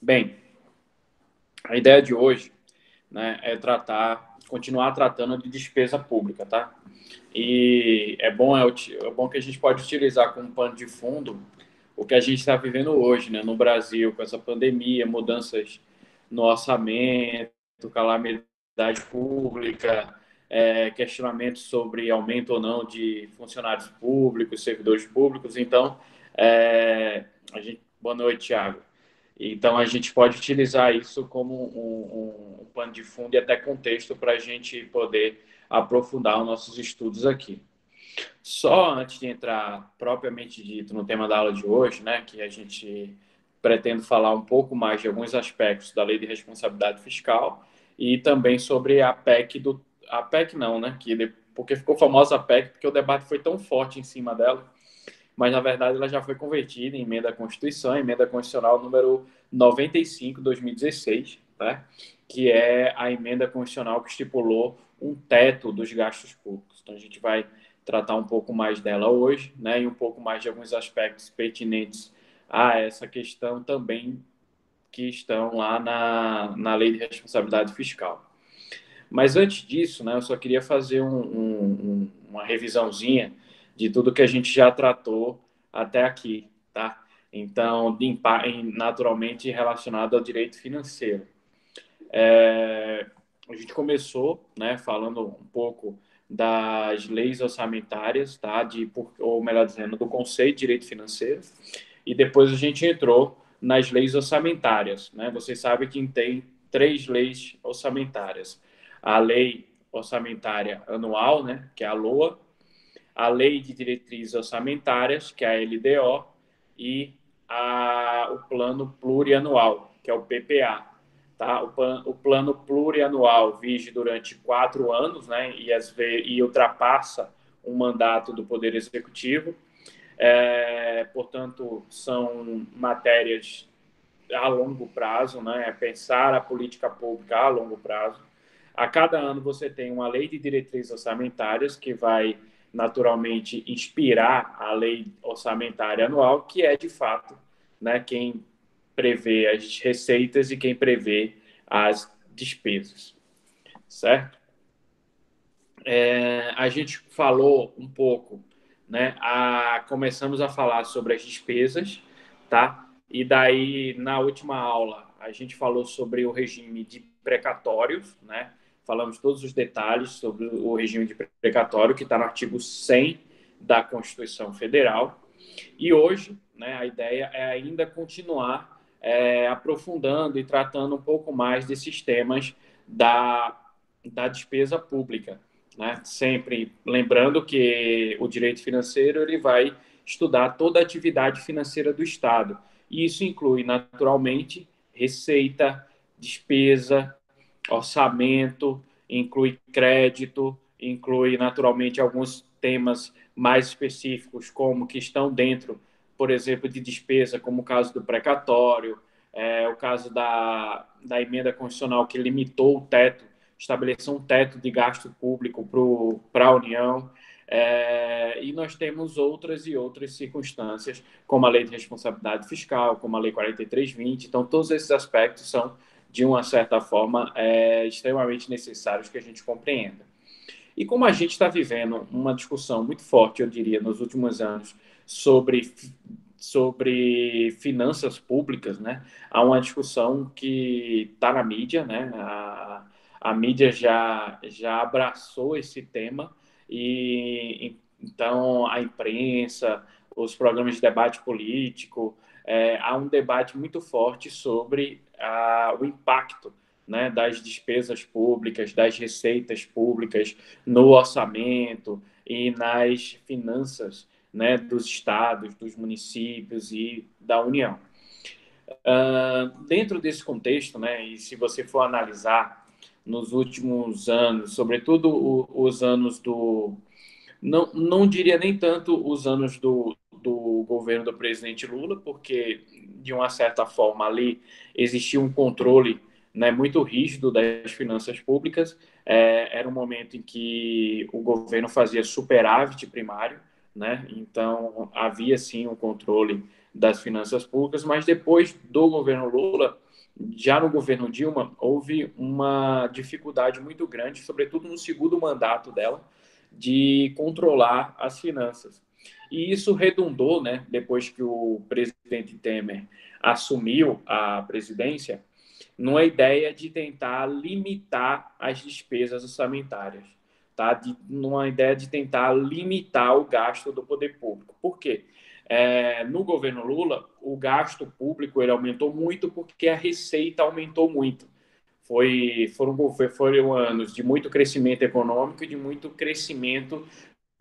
Bem, a ideia de hoje, né, é continuar tratando de despesa pública, tá? E é bom que a gente pode utilizar como pano de fundo o que a gente está vivendo hoje, né, no Brasil, com essa pandemia, mudanças no orçamento, calamidade pública, questionamentos sobre aumento ou não de funcionários públicos, servidores públicos. Então, boa noite, Thiago. Então, a gente pode utilizar isso como um pano de fundo e até contexto para a gente poder aprofundar os nossos estudos aqui. Só antes de entrar propriamente dito no tema da aula de hoje, né, que a gente pretende falar um pouco mais de alguns aspectos da Lei de Responsabilidade Fiscal e também sobre a PEC não, né, porque ficou famosa a PEC porque o debate foi tão forte em cima dela, mas na verdade ela já foi convertida em emenda à Constituição, emenda constitucional número 95 de 2016, né, que é a emenda constitucional que estipulou um teto dos gastos públicos. Então a gente vai tratar um pouco mais dela hoje, né, e um pouco mais de alguns aspectos pertinentes a essa questão também que estão lá na Lei de Responsabilidade Fiscal. Mas antes disso, né, eu só queria fazer uma revisãozinha de tudo que a gente já tratou até aqui, tá? Então, naturalmente relacionado ao direito financeiro. A gente começou, né, falando um pouco das leis orçamentárias, tá? Ou melhor dizendo, do conceito de direito financeiro. E depois a gente entrou nas leis orçamentárias, né? Vocês sabem que tem três leis orçamentárias: a lei orçamentária anual, né, que é a LOA, a lei de diretrizes orçamentárias, que é a LDO, e o plano plurianual, que é o PPA. Tá? O plano plurianual vige durante 4 anos, né, e ultrapassa um mandato do Poder Executivo. Portanto, são matérias a longo prazo, né? É pensar a política pública a longo prazo. A cada ano você tem uma lei de diretrizes orçamentárias que vai naturalmente inspirar a lei orçamentária anual, que é de fato, né, quem prevê as receitas e quem prevê as despesas, certo? A gente falou um pouco, né? Começamos a falar sobre as despesas, tá? E daí, na última aula, a gente falou sobre o regime de precatórios, né? Falamos todos os detalhes sobre o regime de precatório, que está no artigo 100 da Constituição Federal. E hoje, né, a ideia é ainda continuar aprofundando e tratando um pouco mais desses temas da despesa pública, né? Sempre lembrando que o direito financeiro ele vai estudar toda a atividade financeira do Estado. E isso inclui, naturalmente, receita, despesa, orçamento, inclui crédito, inclui, naturalmente, alguns temas mais específicos, como que estão dentro, por exemplo, de despesa, como o caso do precatório, o caso da emenda constitucional que limitou o teto, estabeleceu um teto de gasto público para a União. E nós temos outras e outras circunstâncias, como a Lei de Responsabilidade Fiscal, como a Lei 4320. Então, todos esses aspectos são, de uma certa forma, extremamente necessários que a gente compreenda. E como a gente está vivendo uma discussão muito forte, eu diria, nos últimos anos, sobre finanças públicas, né? Há uma discussão que está na mídia, né? A mídia já abraçou esse tema e então a imprensa, os programas de debate político, há um debate muito forte sobre o impacto, né, das despesas públicas, das receitas públicas no orçamento e nas finanças, né, dos estados, dos municípios e da União. Dentro desse contexto, né, e se você for analisar nos últimos anos, sobretudo os anos não diria nem tanto os anos do governo do presidente Lula, porque, de uma certa forma, ali existia um controle, né, muito rígido das finanças públicas. Era um momento em que o governo fazia superávit primário, né? Então havia sim um controle das finanças públicas, mas depois do governo Lula Já no governo Dilma, houve uma dificuldade muito grande, sobretudo no segundo mandato dela, de controlar as finanças. E isso redundou, né, depois que o presidente Temer assumiu a presidência, numa ideia de tentar limitar as despesas orçamentárias, tá? Numa ideia de tentar limitar o gasto do poder público. Por quê? No governo Lula, o gasto público ele aumentou muito porque a receita aumentou muito. Foram anos de muito crescimento econômico e de muito crescimento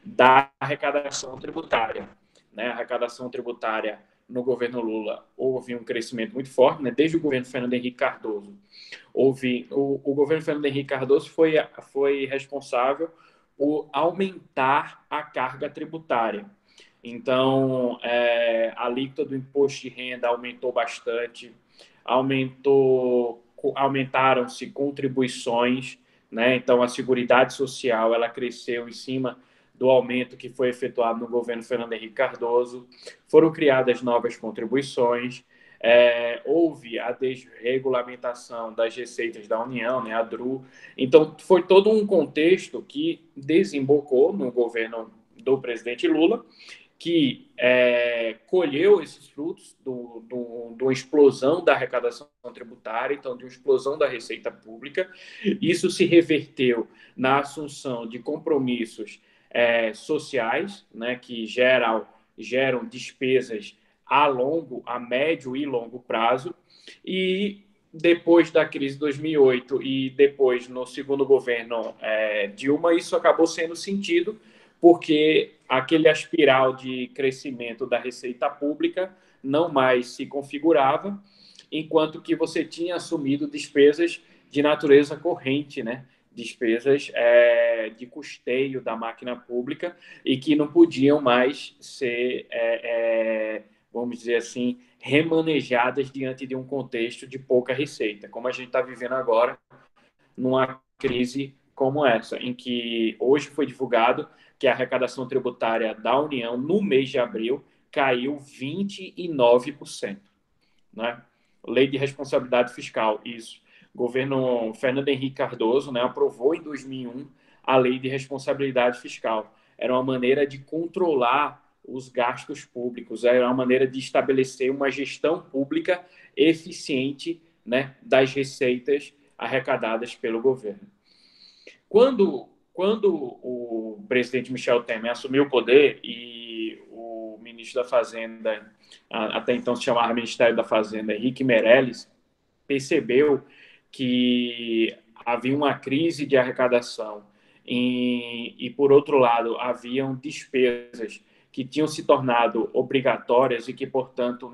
da arrecadação tributária. Né? A arrecadação tributária no governo Lula houve um crescimento muito forte, né? Desde o governo Fernando Henrique Cardoso. O governo Fernando Henrique Cardoso foi responsável por aumentar a carga tributária. Então, a alíquota do imposto de renda aumentou bastante, aumentaram-se contribuições, né? Então, a Seguridade Social ela cresceu em cima do aumento que foi efetuado no governo Fernando Henrique Cardoso, foram criadas novas contribuições, houve a desregulamentação das receitas da União, né, a DRU. Então, foi todo um contexto que desembocou no governo do presidente Lula, que colheu esses frutos de uma explosão da arrecadação tributária, então de uma explosão da receita pública. Isso se reverteu na assunção de compromissos sociais, né, que geram despesas a médio e longo prazo, e depois da crise de 2008 e depois no segundo governo Dilma, isso acabou sendo sentido porque aquele espiral de crescimento da receita pública não mais se configurava, enquanto que você tinha assumido despesas de natureza corrente, né? Despesas de custeio da máquina pública e que não podiam mais ser, vamos dizer assim, remanejadas diante de um contexto de pouca receita, como a gente está vivendo agora numa crise como essa, em que hoje foi divulgado que a arrecadação tributária da União no mês de abril caiu 29%. Né? Lei de responsabilidade fiscal, isso. Governo Fernando Henrique Cardoso, né, aprovou em 2001 a lei de responsabilidade fiscal. Era uma maneira de controlar os gastos públicos, era uma maneira de estabelecer uma gestão pública eficiente, né, das receitas arrecadadas pelo governo. Quando o presidente Michel Temer assumiu o poder e o ministro da Fazenda, até então se chamava Ministério da Fazenda, Henrique Meirelles, percebeu que havia uma crise de arrecadação e, por outro lado, haviam despesas que tinham se tornado obrigatórias e que, portanto,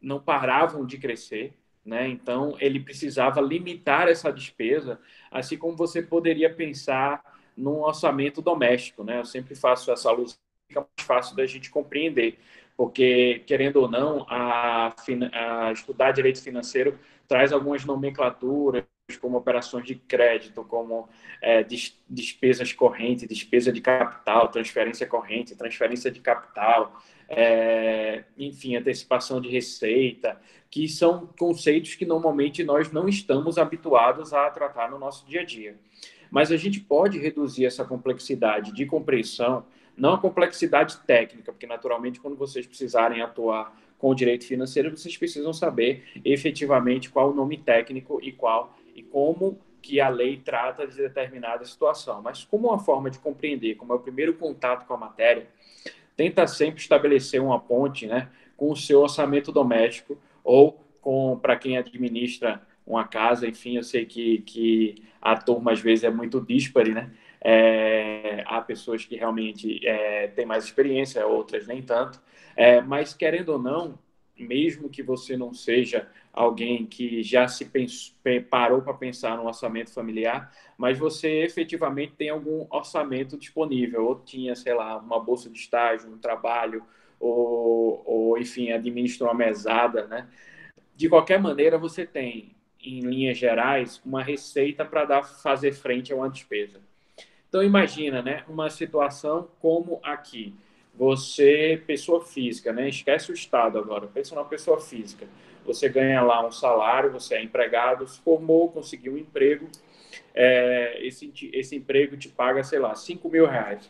não paravam de crescer, né? Então, ele precisava limitar essa despesa, assim como você poderia pensar num orçamento doméstico, né? Eu sempre faço essa alusão, fica mais fácil da gente compreender, porque, querendo ou não, a estudar direito financeiro traz algumas nomenclaturas, como operações de crédito, como despesas correntes, despesa de capital, transferência corrente, transferência de capital, enfim, antecipação de receita, que são conceitos que normalmente nós não estamos habituados a tratar no nosso dia a dia. Mas a gente pode reduzir essa complexidade de compreensão, não a complexidade técnica, porque naturalmente quando vocês precisarem atuar com o direito financeiro, vocês precisam saber efetivamente qual o nome técnico e como que a lei trata de determinada situação. Mas como uma forma de compreender, como é o primeiro contato com a matéria, tenta sempre estabelecer uma ponte, né, com o seu orçamento doméstico ou para quem administra uma casa, enfim, eu sei que a turma às vezes é muito díspare, né? Há pessoas que realmente têm mais experiência, outras nem tanto, mas querendo ou não, mesmo que você não seja alguém que já parou para pensar no orçamento familiar, mas você efetivamente tem algum orçamento disponível, ou tinha, sei lá, uma bolsa de estágio, um trabalho, ou enfim, administra uma mesada, né? De qualquer maneira, você tem, em linhas gerais, uma receita para fazer frente a uma despesa. Então, imagina, né, uma situação como aqui. você, pessoa física, né? Esquece o Estado agora, pensa numa pessoa física. Você ganha lá um salário, você é empregado, se formou, conseguiu um emprego, esse emprego te paga, sei lá, R$ 5.000,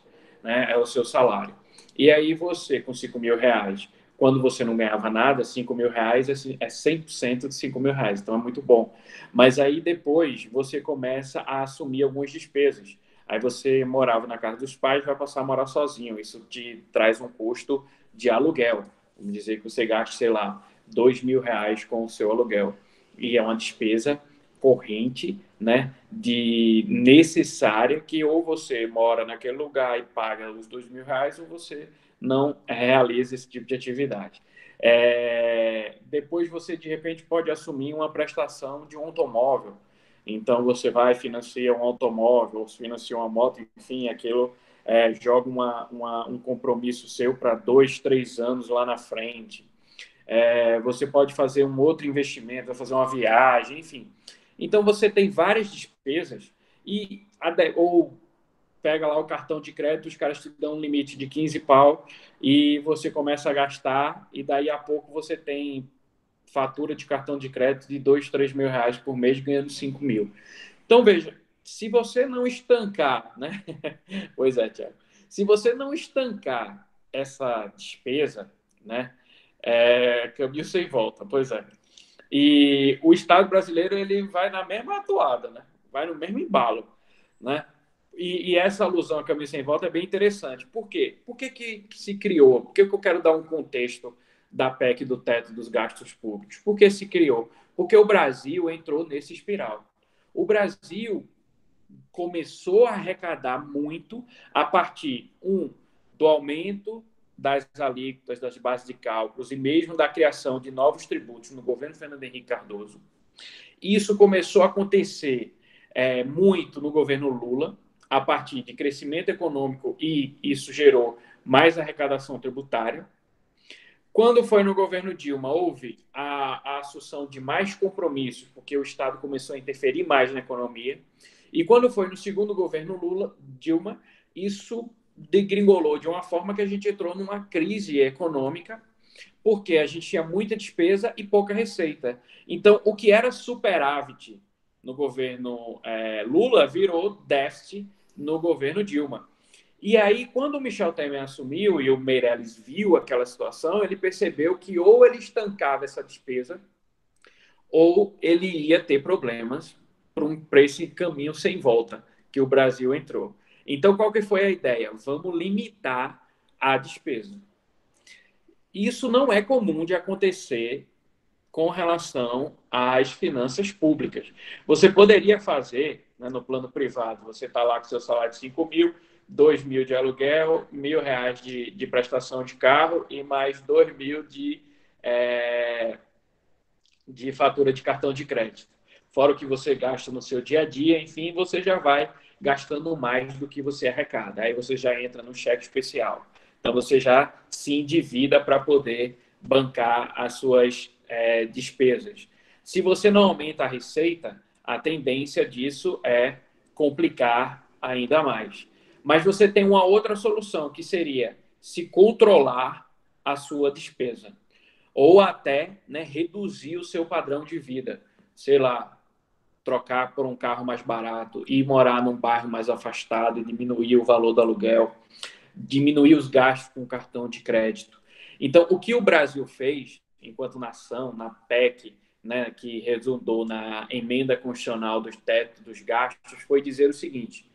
né? É o seu salário. E aí você, com R$ 5.000, quando você não ganhava nada, R$ 5.000 é 100% de R$ 5.000, então é muito bom. Mas aí depois você começa a assumir algumas despesas. Aí você morava na casa dos pais, vai passar a morar sozinho. Isso te traz um custo de aluguel. Vamos dizer que você gaste, sei lá, R$ 2.000 com o seu aluguel. E é uma despesa corrente, né, de necessária, que ou você mora naquele lugar e paga os R$ 2.000, ou você não realiza esse tipo de atividade. Depois você, de repente, pode assumir uma prestação de um automóvel. Então, você vai financiar um automóvel, ou financia uma moto, enfim, aquilo joga um compromisso seu para 2, 3 anos lá na frente. Você pode fazer um outro investimento, vai fazer uma viagem, enfim. Então, você tem várias despesas ou pega lá o cartão de crédito, os caras te dão um limite de 15 pau e você começa a gastar e daí a pouco você tem fatura de cartão de crédito de 2, 3 mil reais por mês ganhando 5.000. Então, veja, se você não estancar, né? Pois é, Tiago. Se você não estancar essa despesa, né? Caminho sem volta, pois é. E o Estado brasileiro ele vai na mesma atuada, né? Vai no mesmo embalo, né? E essa alusão a caminho sem volta é bem interessante. Por quê? Por que se criou? Por que eu quero dar um contexto da PEC do teto dos gastos públicos? Por que se criou? Porque o Brasil entrou nesse espiral. O Brasil começou a arrecadar muito a partir, do aumento das alíquotas, das bases de cálculos e mesmo da criação de novos tributos no governo Fernando Henrique Cardoso. Isso começou a acontecer muito no governo Lula, a partir de crescimento econômico, e isso gerou mais arrecadação tributária. Quando foi no governo Dilma, houve a assunção de mais compromissos, porque o Estado começou a interferir mais na economia. E quando foi no segundo governo Dilma, isso degringolou de uma forma que a gente entrou numa crise econômica, porque a gente tinha muita despesa e pouca receita. Então, o que era superávit no governo Lula virou déficit no governo Dilma. E aí, quando o Michel Temer assumiu e o Meirelles viu aquela situação, ele percebeu que ou ele estancava essa despesa, ou ele ia ter problemas para esse caminho sem volta que o Brasil entrou. Então, qual que foi a ideia? Vamos limitar a despesa. Isso não é comum de acontecer com relação às finanças públicas. Você poderia fazer, né, no plano privado, você está lá com seu salário de 5.000, 2.000 de aluguel, R$ 1.000 de prestação de carro e mais 2.000 de fatura de cartão de crédito. Fora o que você gasta no seu dia a dia, enfim, você já vai gastando mais do que você arrecada. Aí você já entra no cheque especial. Então você já se endivida para poder bancar as suas despesas. Se você não aumenta a receita, a tendência disso é complicar ainda mais. Mas você tem uma outra solução, que seria se controlar a sua despesa ou até, né, reduzir o seu padrão de vida. Sei lá, trocar por um carro mais barato e morar num bairro mais afastado e diminuir o valor do aluguel, diminuir os gastos com cartão de crédito. Então, o que o Brasil fez, enquanto nação, na PEC, né, que resultou na emenda constitucional dos tetos dos gastos, foi dizer o seguinte: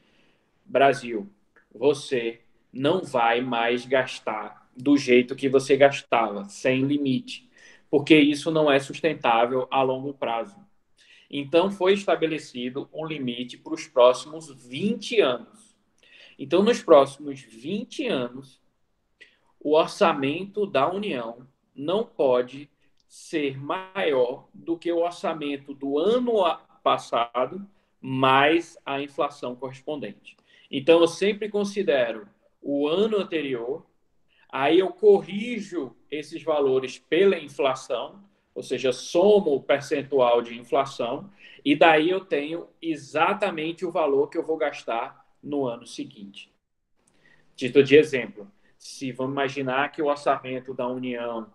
Brasil, você não vai mais gastar do jeito que você gastava, sem limite, porque isso não é sustentável a longo prazo. Então, foi estabelecido um limite para os próximos 20 anos. Então, nos próximos 20 anos, o orçamento da União não pode ser maior do que o orçamento do ano passado mais a inflação correspondente. Então, eu sempre considero o ano anterior, aí eu corrijo esses valores pela inflação, ou seja, somo o percentual de inflação, e daí eu tenho exatamente o valor que eu vou gastar no ano seguinte. Título de exemplo, se vamos imaginar que o orçamento da União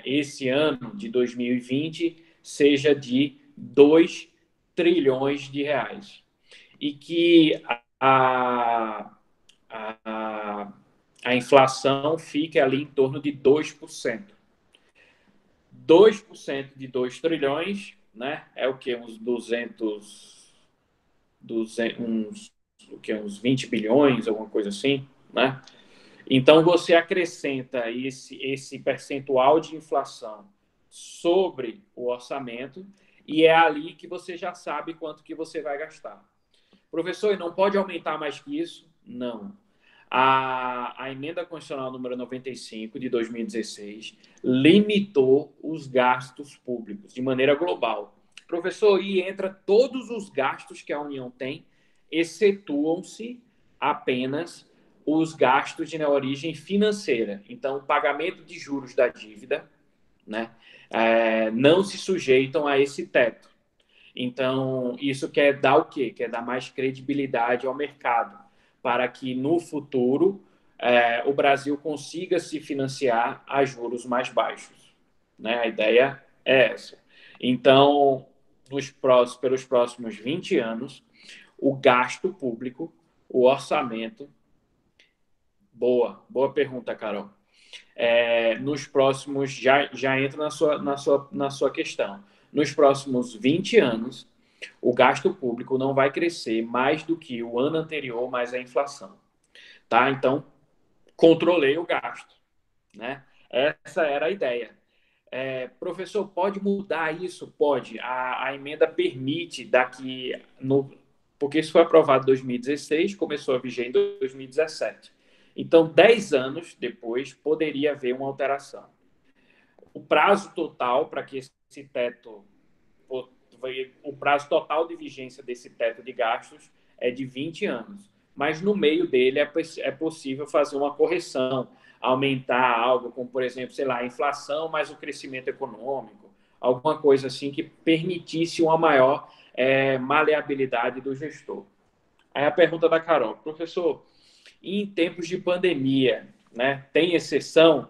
esse ano de 2020 seja de 2 trilhões de reais e que a, a inflação fique ali em torno de 2%. 2% de 2 trilhões, né? É o que? Uns 200 uns 20 bilhões, alguma coisa assim, né? Então, você acrescenta esse percentual de inflação sobre o orçamento e é ali que você já sabe quanto que você vai gastar. Professor, e não pode aumentar mais que isso? Não. A emenda constitucional número 95 de 2016 limitou os gastos públicos de maneira global. Professor, e entra todos os gastos que a União tem, excetuam-se apenas os gastos de origem financeira. Então, o pagamento de juros da dívida, né, não se sujeitam a esse teto. Então, isso quer dar o quê? Quer dar mais credibilidade ao mercado, para que no futuro o Brasil consiga se financiar a juros mais baixos. Né? A ideia é essa. Então, pelos próximos 20 anos, o gasto público, o orçamento. Boa pergunta, Carol. Nos próximos, já entra na sua questão. Nos próximos 20 anos, o gasto público não vai crescer mais do que o ano anterior mais a inflação. Tá? Então, controlei o gasto. Né? Essa era a ideia. Professor, pode mudar isso? Pode. A emenda permite porque isso foi aprovado em 2016, começou a viger em 2017. Então, 10 anos depois, poderia haver uma alteração. O prazo total para que esse teto, o prazo total de vigência desse teto de gastos é de 20 anos. Mas no meio dele é possível fazer uma correção, aumentar algo, como, por exemplo, sei lá, a inflação mais o crescimento econômico, alguma coisa assim que permitisse uma maior maleabilidade do gestor. Aí a pergunta da Carol, professor, em tempos de pandemia, né, tem exceção?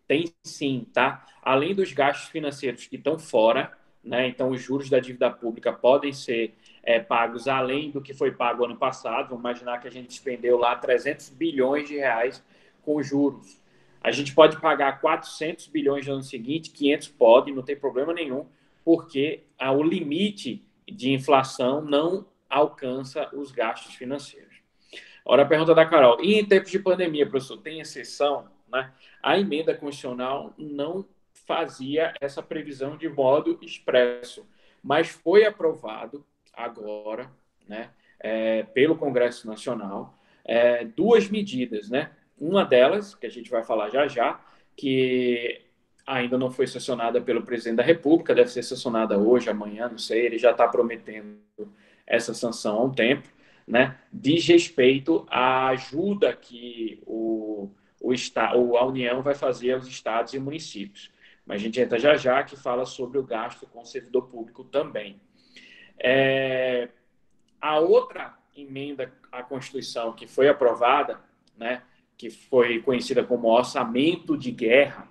Tem sim, tá? Além dos gastos financeiros que estão fora, né, então os juros da dívida pública podem ser pagos além do que foi pago ano passado. Vamos imaginar que a gente despendeu lá 300 bilhões de reais com juros. A gente pode pagar 400 bilhões no ano seguinte, 500 pode, não tem problema nenhum, porque o limite de inflação não alcança os gastos financeiros. Ora, a pergunta da Carol. E em tempos de pandemia, professor, tem exceção? Né? A emenda constitucional não fazia essa previsão de modo expresso, mas foi aprovado agora, né, pelo Congresso Nacional, duas medidas. Né? Uma delas, que a gente vai falar já já, que ainda não foi sancionada pelo presidente da República, deve ser sancionada hoje, amanhã, não sei, ele já está prometendo essa sanção há um tempo, né, diz respeito à ajuda que a União vai fazer aos estados e municípios. Mas a gente entra já já que fala sobre o gasto com o servidor público também. A outra emenda à Constituição que foi aprovada, né, que foi conhecida como orçamento de guerra,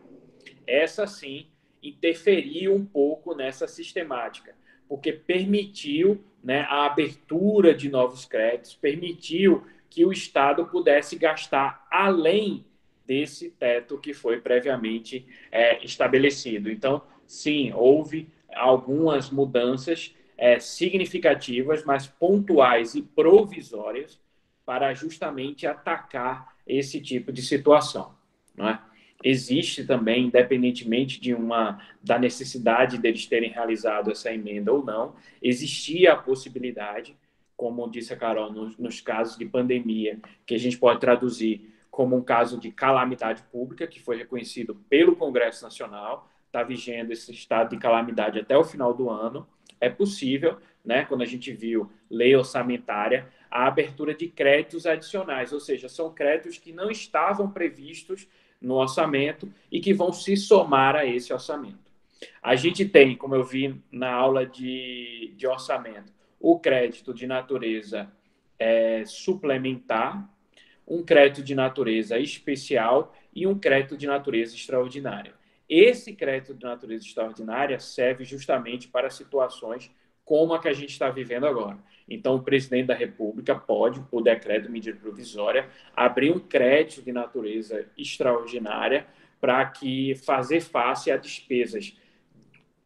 essa sim interferiu um pouco nessa sistemática, porque permitiu, né, a abertura de novos créditos, permitiu que o Estado pudesse gastar além desse teto que foi previamente estabelecido. Então, sim, houve algumas mudanças significativas, mas pontuais e provisórias para justamente atacar esse tipo de situação. Não é? Existe também, independentemente da necessidade deles terem realizado essa emenda ou não, existia a possibilidade, como disse a Carol, nos casos de pandemia, que a gente pode traduzir como um caso de calamidade pública, que foi reconhecido pelo Congresso Nacional, está vigendo esse estado de calamidade até o final do ano. É possível, né, quando a gente viu lei orçamentária, a abertura de créditos adicionais, ou seja, são créditos que não estavam previstos no orçamento e que vão se somar a esse orçamento. A gente tem, como eu vi na aula de orçamento, o crédito de natureza suplementar, um crédito de natureza especial e um crédito de natureza extraordinária. Esse crédito de natureza extraordinária serve justamente para situações como a que a gente está vivendo agora. Então, o presidente da República pode, por decreto, medida provisória, abrir um crédito de natureza extraordinária para que fazer face a despesas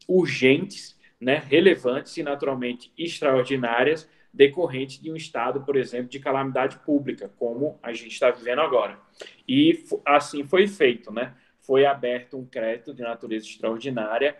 urgentes, né, relevantes e naturalmente extraordinárias decorrentes de um estado, por exemplo, de calamidade pública, como a gente está vivendo agora. E assim foi feito, né? Foi aberto um crédito de natureza extraordinária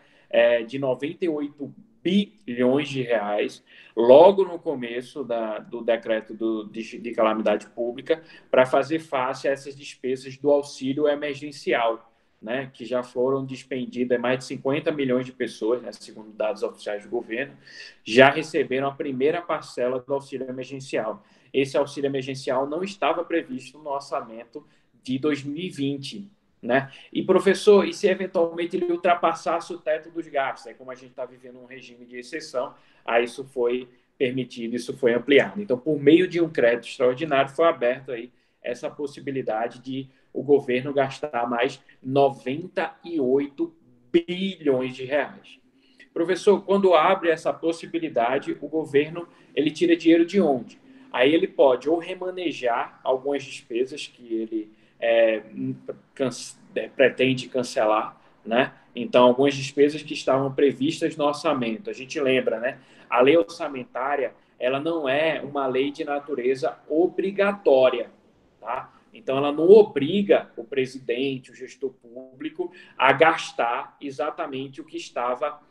de 98 bilhões de reais, logo no começo do decreto de calamidade pública, para fazer face a essas despesas do auxílio emergencial, né, que já foram despendidas, mais de 50 milhões de pessoas, né, segundo dados oficiais do governo, já receberam a primeira parcela do auxílio emergencial. Esse auxílio emergencial não estava previsto no orçamento de 2020. Né? E, professor, e se eventualmente ele ultrapassasse o teto dos gastos? Aí, como a gente está vivendo um regime de exceção, aí isso foi permitido, isso foi ampliado. Então, por meio de um crédito extraordinário, foi aberto aí essa possibilidade de o governo gastar mais 98 bilhões de reais. Professor, quando abre essa possibilidade, o governo ele tira dinheiro de onde? Aí ele pode ou remanejar algumas despesas que ele pretende cancelar, né? Então, algumas despesas que estavam previstas no orçamento. A gente lembra, né? A lei orçamentária, ela não é uma lei de natureza obrigatória, tá? Então, ela não obriga o presidente, o gestor público, a gastar exatamente o que estava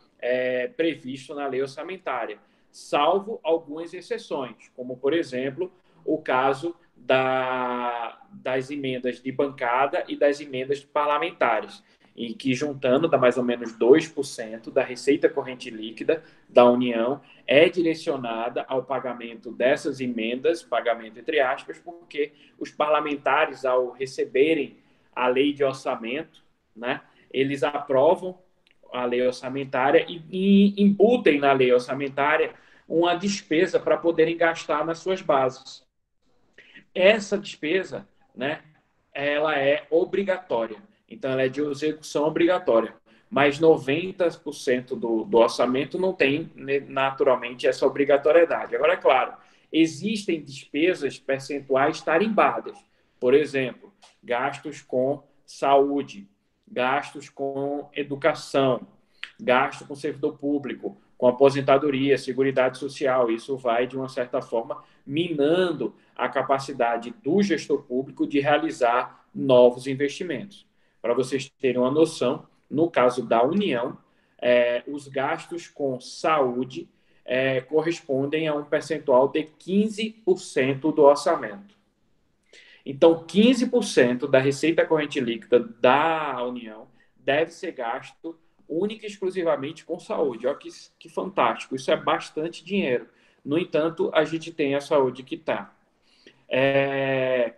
previsto na lei orçamentária, salvo algumas exceções, como, por exemplo, o caso das emendas de bancada e das emendas parlamentares, em que, juntando, dá mais ou menos 2% da receita corrente líquida da União, é direcionada ao pagamento dessas emendas, pagamento entre aspas, porque os parlamentares, ao receberem a lei de orçamento, né, eles aprovam a lei orçamentária e imputem na lei orçamentária uma despesa para poderem gastar nas suas bases. Essa despesa, né, ela é obrigatória. Então, ela é de execução obrigatória. Mas 90% do orçamento não tem, naturalmente, essa obrigatoriedade. Agora, é claro, existem despesas percentuais tarimbadas. Por exemplo, gastos com saúde, gastos com educação, gasto com servidor público, com aposentadoria, seguridade social. Isso vai, de uma certa forma, minando a capacidade do gestor público de realizar novos investimentos. Para vocês terem uma noção, no caso da União, os gastos com saúde correspondem a um percentual de 15% do orçamento. Então, 15% da receita corrente líquida da União deve ser gasto única e exclusivamente com saúde. Olha que fantástico, isso é bastante dinheiro. No entanto, a gente tem a saúde que está.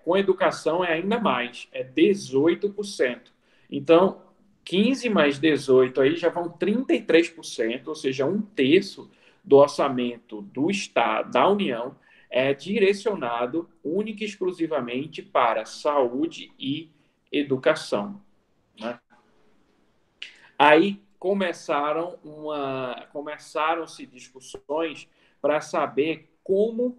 Com educação é ainda mais, é 18%. Então, 15 mais 18 aí já vão 33%, ou seja, um terço do orçamento do Estado, da União, é direcionado única e exclusivamente para saúde e educação. Né? Aí começaram-se discussões para saber como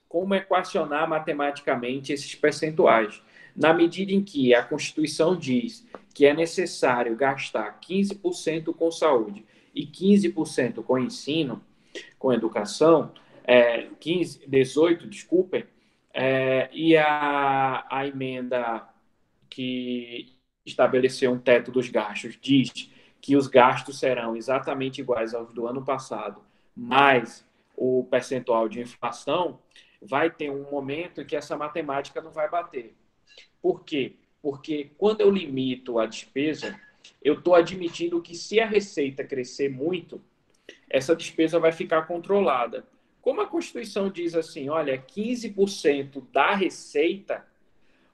como equacionar matematicamente esses percentuais. Na medida em que a Constituição diz que é necessário gastar 15% com saúde e 15% com ensino, com educação, 18, desculpem, e a emenda que estabeleceu um teto dos gastos diz que os gastos serão exatamente iguais aos do ano passado, mais o percentual de inflação, vai ter um momento em que essa matemática não vai bater. Por quê? Porque quando eu limito a despesa, eu estou admitindo que se a receita crescer muito, essa despesa vai ficar controlada. Como a Constituição diz assim, olha, 15% da receita,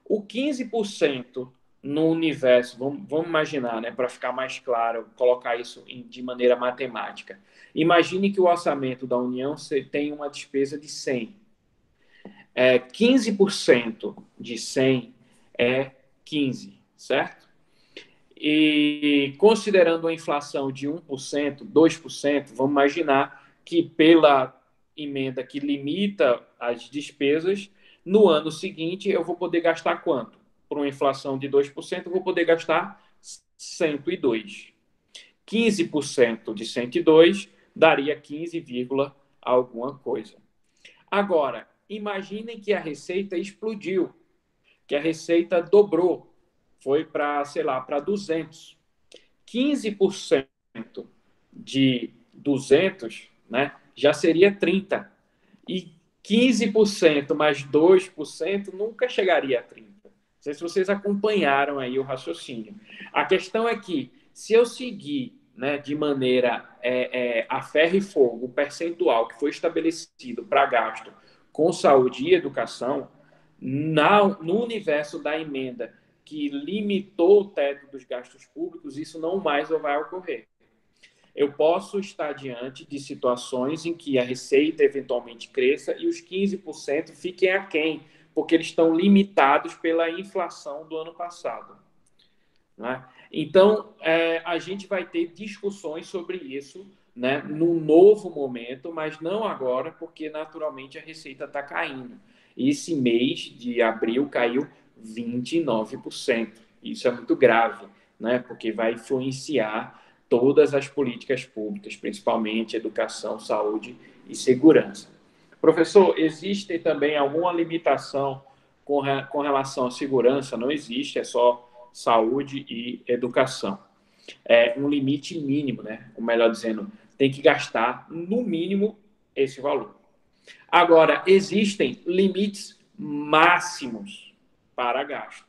o 15% no universo, vamos imaginar, né, para ficar mais claro, colocar isso de maneira matemática. Imagine que o orçamento da União tem uma despesa de 100. 15% de 100 é 15, certo? E considerando a inflação de 1%, 2%, vamos imaginar que pela emenda que limita as despesas, no ano seguinte eu vou poder gastar quanto? Por uma inflação de 2%, eu vou poder gastar 102. 15% de 102 daria 15, alguma coisa. Agora, imaginem que a receita explodiu, que a receita dobrou, foi para, sei lá, para 200. 15% de 200, né, já seria 30. E 15% mais 2% nunca chegaria a 30. Não sei se vocês acompanharam aí o raciocínio. A questão é que, se eu seguir, né, de maneira a ferro e fogo o percentual que foi estabelecido para gasto com saúde e educação, no universo da emenda que limitou o teto dos gastos públicos, isso não mais vai ocorrer. Eu posso estar diante de situações em que a receita eventualmente cresça e os 15% fiquem aquém, porque eles estão limitados pela inflação do ano passado. Né? Então, a gente vai ter discussões sobre isso, né, num novo momento, mas não agora, porque naturalmente a receita está caindo. Esse mês de abril caiu 29%. Isso é muito grave, né, porque vai influenciar todas as políticas públicas, principalmente educação, saúde e segurança. Professor, existe também alguma limitação com relação à segurança? Não existe, é só saúde e educação. É um limite mínimo, né? Ou melhor dizendo, tem que gastar no mínimo esse valor. Agora, existem limites máximos para gasto.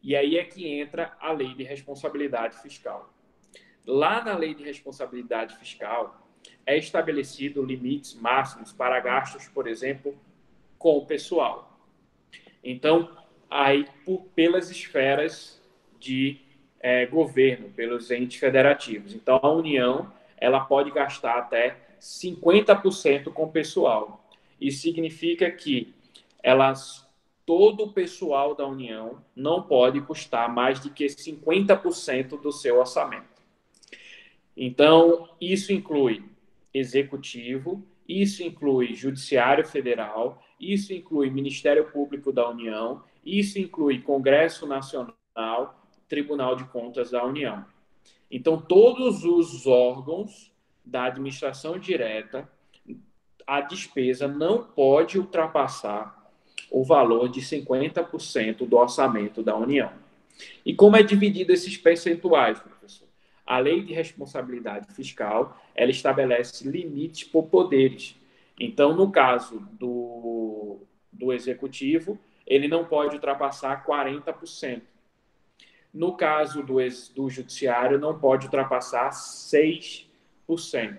E aí é que entra a lei de responsabilidade fiscal. Lá na lei de responsabilidade fiscal é estabelecido limites máximos para gastos, por exemplo, com o pessoal. Então, aí pelas esferas de governo, pelos entes federativos. Então, a União ela pode gastar até 50% com o pessoal. Isso significa que todo o pessoal da União não pode custar mais de que 50% do seu orçamento. Então, isso inclui executivo, isso inclui judiciário federal, isso inclui Ministério Público da União, isso inclui Congresso Nacional, Tribunal de Contas da União. Então, todos os órgãos da administração direta, a despesa não pode ultrapassar o valor de 50% do orçamento da União. E como é dividido esses percentuais, professor? A lei de responsabilidade fiscal, ela estabelece limites por poderes. Então, no caso do executivo, ele não pode ultrapassar 40%. No caso do judiciário, não pode ultrapassar 6%.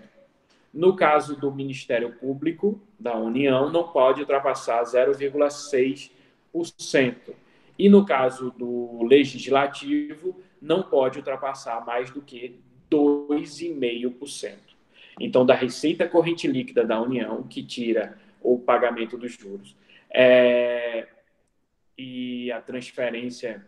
No caso do Ministério Público da União, não pode ultrapassar 0,6%. E no caso do Legislativo, não pode ultrapassar mais do que 2,5%. Então, da receita corrente líquida da União, que tira o pagamento dos juros, e a transferência,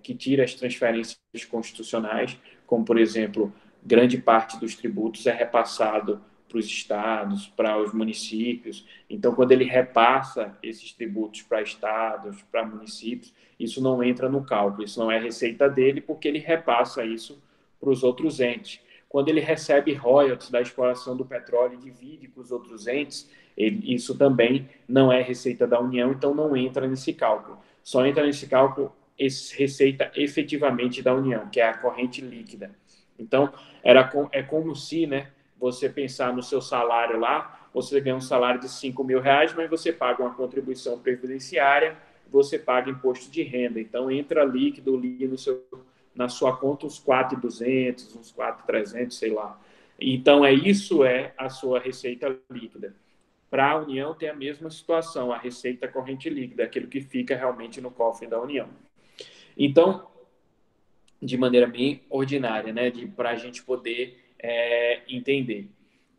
que tira as transferências constitucionais, como, por exemplo, grande parte dos tributos é repassado para os estados, para os municípios. Então, quando ele repassa esses tributos para estados, para municípios, isso não entra no cálculo, isso não é receita dele, porque ele repassa isso para os outros entes. Quando ele recebe royalties da exploração do petróleo e divide com os outros entes, isso também não é receita da União, então não entra nesse cálculo. Só entra nesse cálculo receita efetivamente da União, que é a corrente líquida. Então, é como se, né, você pensar no seu salário lá, você ganha um salário de R$ 5.000, mas você paga uma contribuição previdenciária, você paga imposto de renda. Então, entra líquido ali na sua conta uns 4.200, uns 4.300, sei lá. Então, isso é a sua receita líquida. Para a União tem a mesma situação, a receita corrente líquida, aquilo que fica realmente no cofre da União. Então, de maneira bem ordinária, né, para a gente poder entender.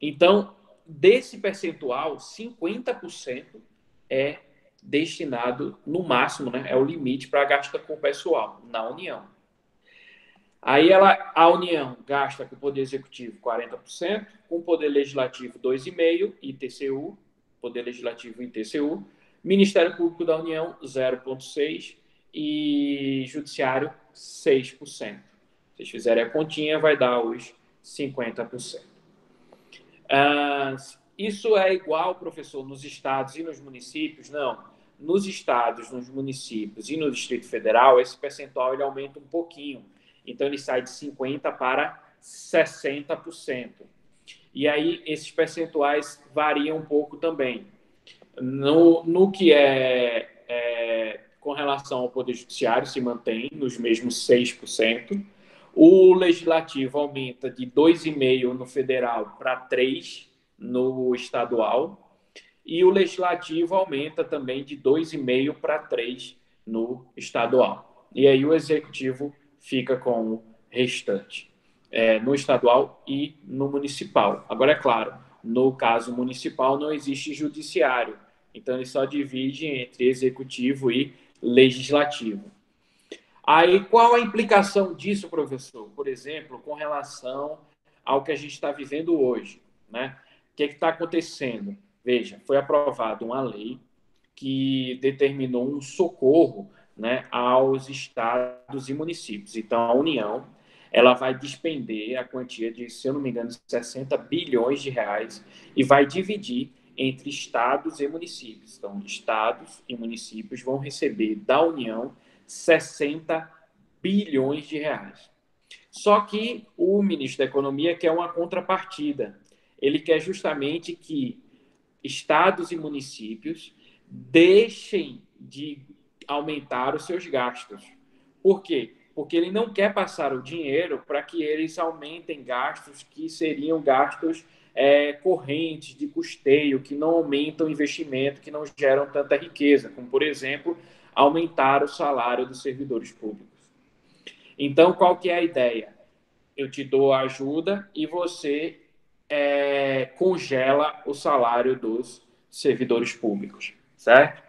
Então, desse percentual, 50% é destinado, no máximo, né, é o limite para gasto com o pessoal na União. Aí a União gasta com o Poder Executivo 40%, com o Poder Legislativo 2,5% e TCU, Poder Legislativo e TCU, Ministério Público da União 0,6% e Judiciário 6%. Se vocês fizerem a continha, vai dar os 50%. Isso é igual, professor, nos estados e nos municípios? Não. Nos estados, nos municípios e no Distrito Federal, esse percentual ele aumenta um pouquinho. Então, ele sai de 50% para 60%. E aí, esses percentuais variam um pouco também. No que com relação ao Poder Judiciário, se mantém nos mesmos 6%. O Legislativo aumenta de 2,5% no federal para 3% no estadual. E o Legislativo aumenta também de 2,5% para 3% no estadual. E aí o Executivo fica com o restante, no estadual e no municipal. Agora, é claro, no caso municipal não existe judiciário, então ele só divide entre executivo e legislativo. Aí, qual a implicação disso, professor? Por exemplo, com relação ao que a gente está vivendo hoje, né? O que está acontecendo? Veja, foi aprovada uma lei que determinou um socorro, né, aos estados e municípios. Então, a União ela vai despender a quantia de, se eu não me engano, 60 bilhões de reais e vai dividir entre estados e municípios. Então, estados e municípios vão receber da União 60 bilhões de reais. Só que o ministro da Economia quer uma contrapartida. Ele quer justamente que estados e municípios deixem de aumentar os seus gastos. Por quê? Porque ele não quer passar o dinheiro para que eles aumentem gastos que seriam gastos correntes, de custeio, que não aumentam o investimento, que não geram tanta riqueza, como, por exemplo, aumentar o salário dos servidores públicos. Então, qual que é a ideia? Eu te dou a ajuda e você congela o salário dos servidores públicos, certo?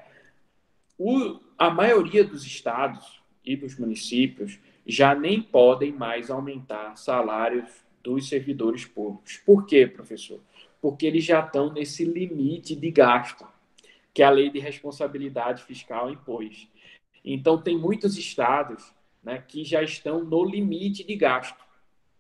A maioria dos estados e dos municípios já nem podem mais aumentar salários dos servidores públicos. Por quê, professor? Porque eles já estão nesse limite de gasto que a Lei de Responsabilidade Fiscal impôs. Então, tem muitos estados, né, que já estão no limite de gasto.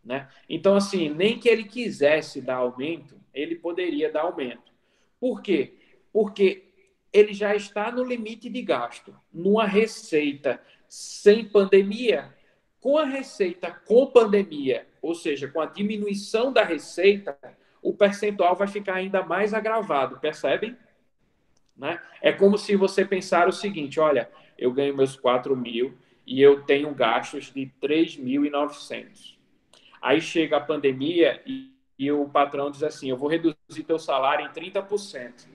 Né? Então, assim, nem que ele quisesse dar aumento, ele poderia dar aumento. Por quê? Porque ele já está no limite de gasto. Numa receita sem pandemia, com a receita com pandemia, ou seja, com a diminuição da receita, o percentual vai ficar ainda mais agravado, percebem? Né? É como se você pensar o seguinte, olha, eu ganho meus 4.000 e eu tenho gastos de 3.900. Aí chega a pandemia e o patrão diz assim, eu vou reduzir teu salário em 30%.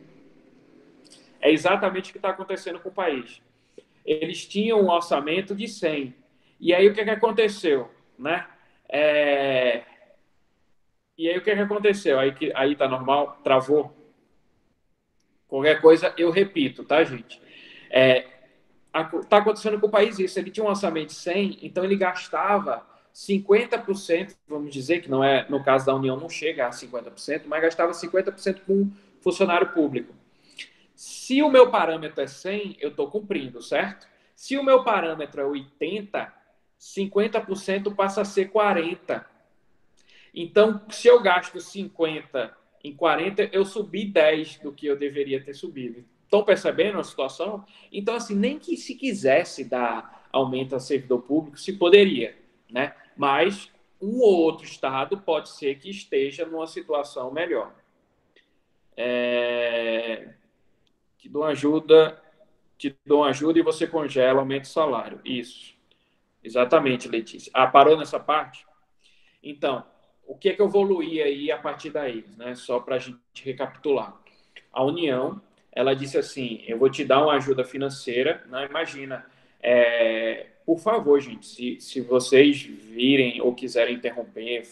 É exatamente o que está acontecendo com o país. Eles tinham um orçamento de 100. E aí o que aconteceu? Né? E aí o que aconteceu? Aí tá normal? Travou? Qualquer coisa eu repito, tá, gente? Tá acontecendo com o país isso. Ele tinha um orçamento de 100, então ele gastava 50%, vamos dizer, que não é, no caso da União não chega a 50%, mas gastava 50% com funcionário público. Se o meu parâmetro é 100, eu estou cumprindo, certo? Se o meu parâmetro é 80, 50% passa a ser 40. Então, se eu gasto 50 em 40, eu subi 10 do que eu deveria ter subido. Estão percebendo a situação? Então, assim, nem que se quisesse dar aumento a servidor público, se poderia, né? Mas um ou outro estado pode ser que esteja numa situação melhor. Te dou ajuda e você congela, aumenta o salário. Isso. Exatamente, Letícia. Parou nessa parte? Então, o que é que evoluía aí a partir daí, né? Só para a gente recapitular. A União, ela disse assim, eu vou te dar uma ajuda financeira, né? Imagina, por favor, gente, se vocês virem ou quiserem interromper,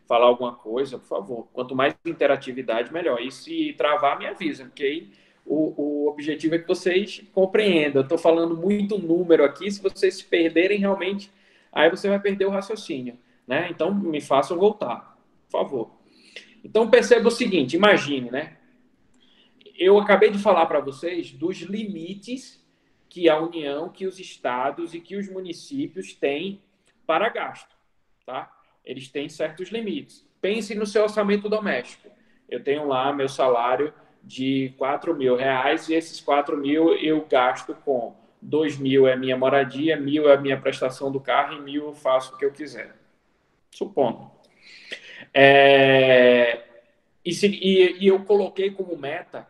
falar alguma coisa, por favor, quanto mais interatividade, melhor. E se travar, me avisa, porque aí o objetivo é que vocês compreendam. Eu estou falando muito número aqui, se vocês se perderem realmente, aí você vai perder o raciocínio, né? Então, me façam voltar, por favor. Então, perceba o seguinte, imagine, né? Eu acabei de falar para vocês dos limites que a União, que os estados e que os municípios têm para gasto, tá? Eles têm certos limites. Pense no seu orçamento doméstico. Eu tenho lá meu salário de R$ 4.000 e esses 4.000 eu gasto com 2.000 é minha moradia, 1.000 é minha prestação do carro e 1.000 eu faço o que eu quiser. Supondo. E eu coloquei como meta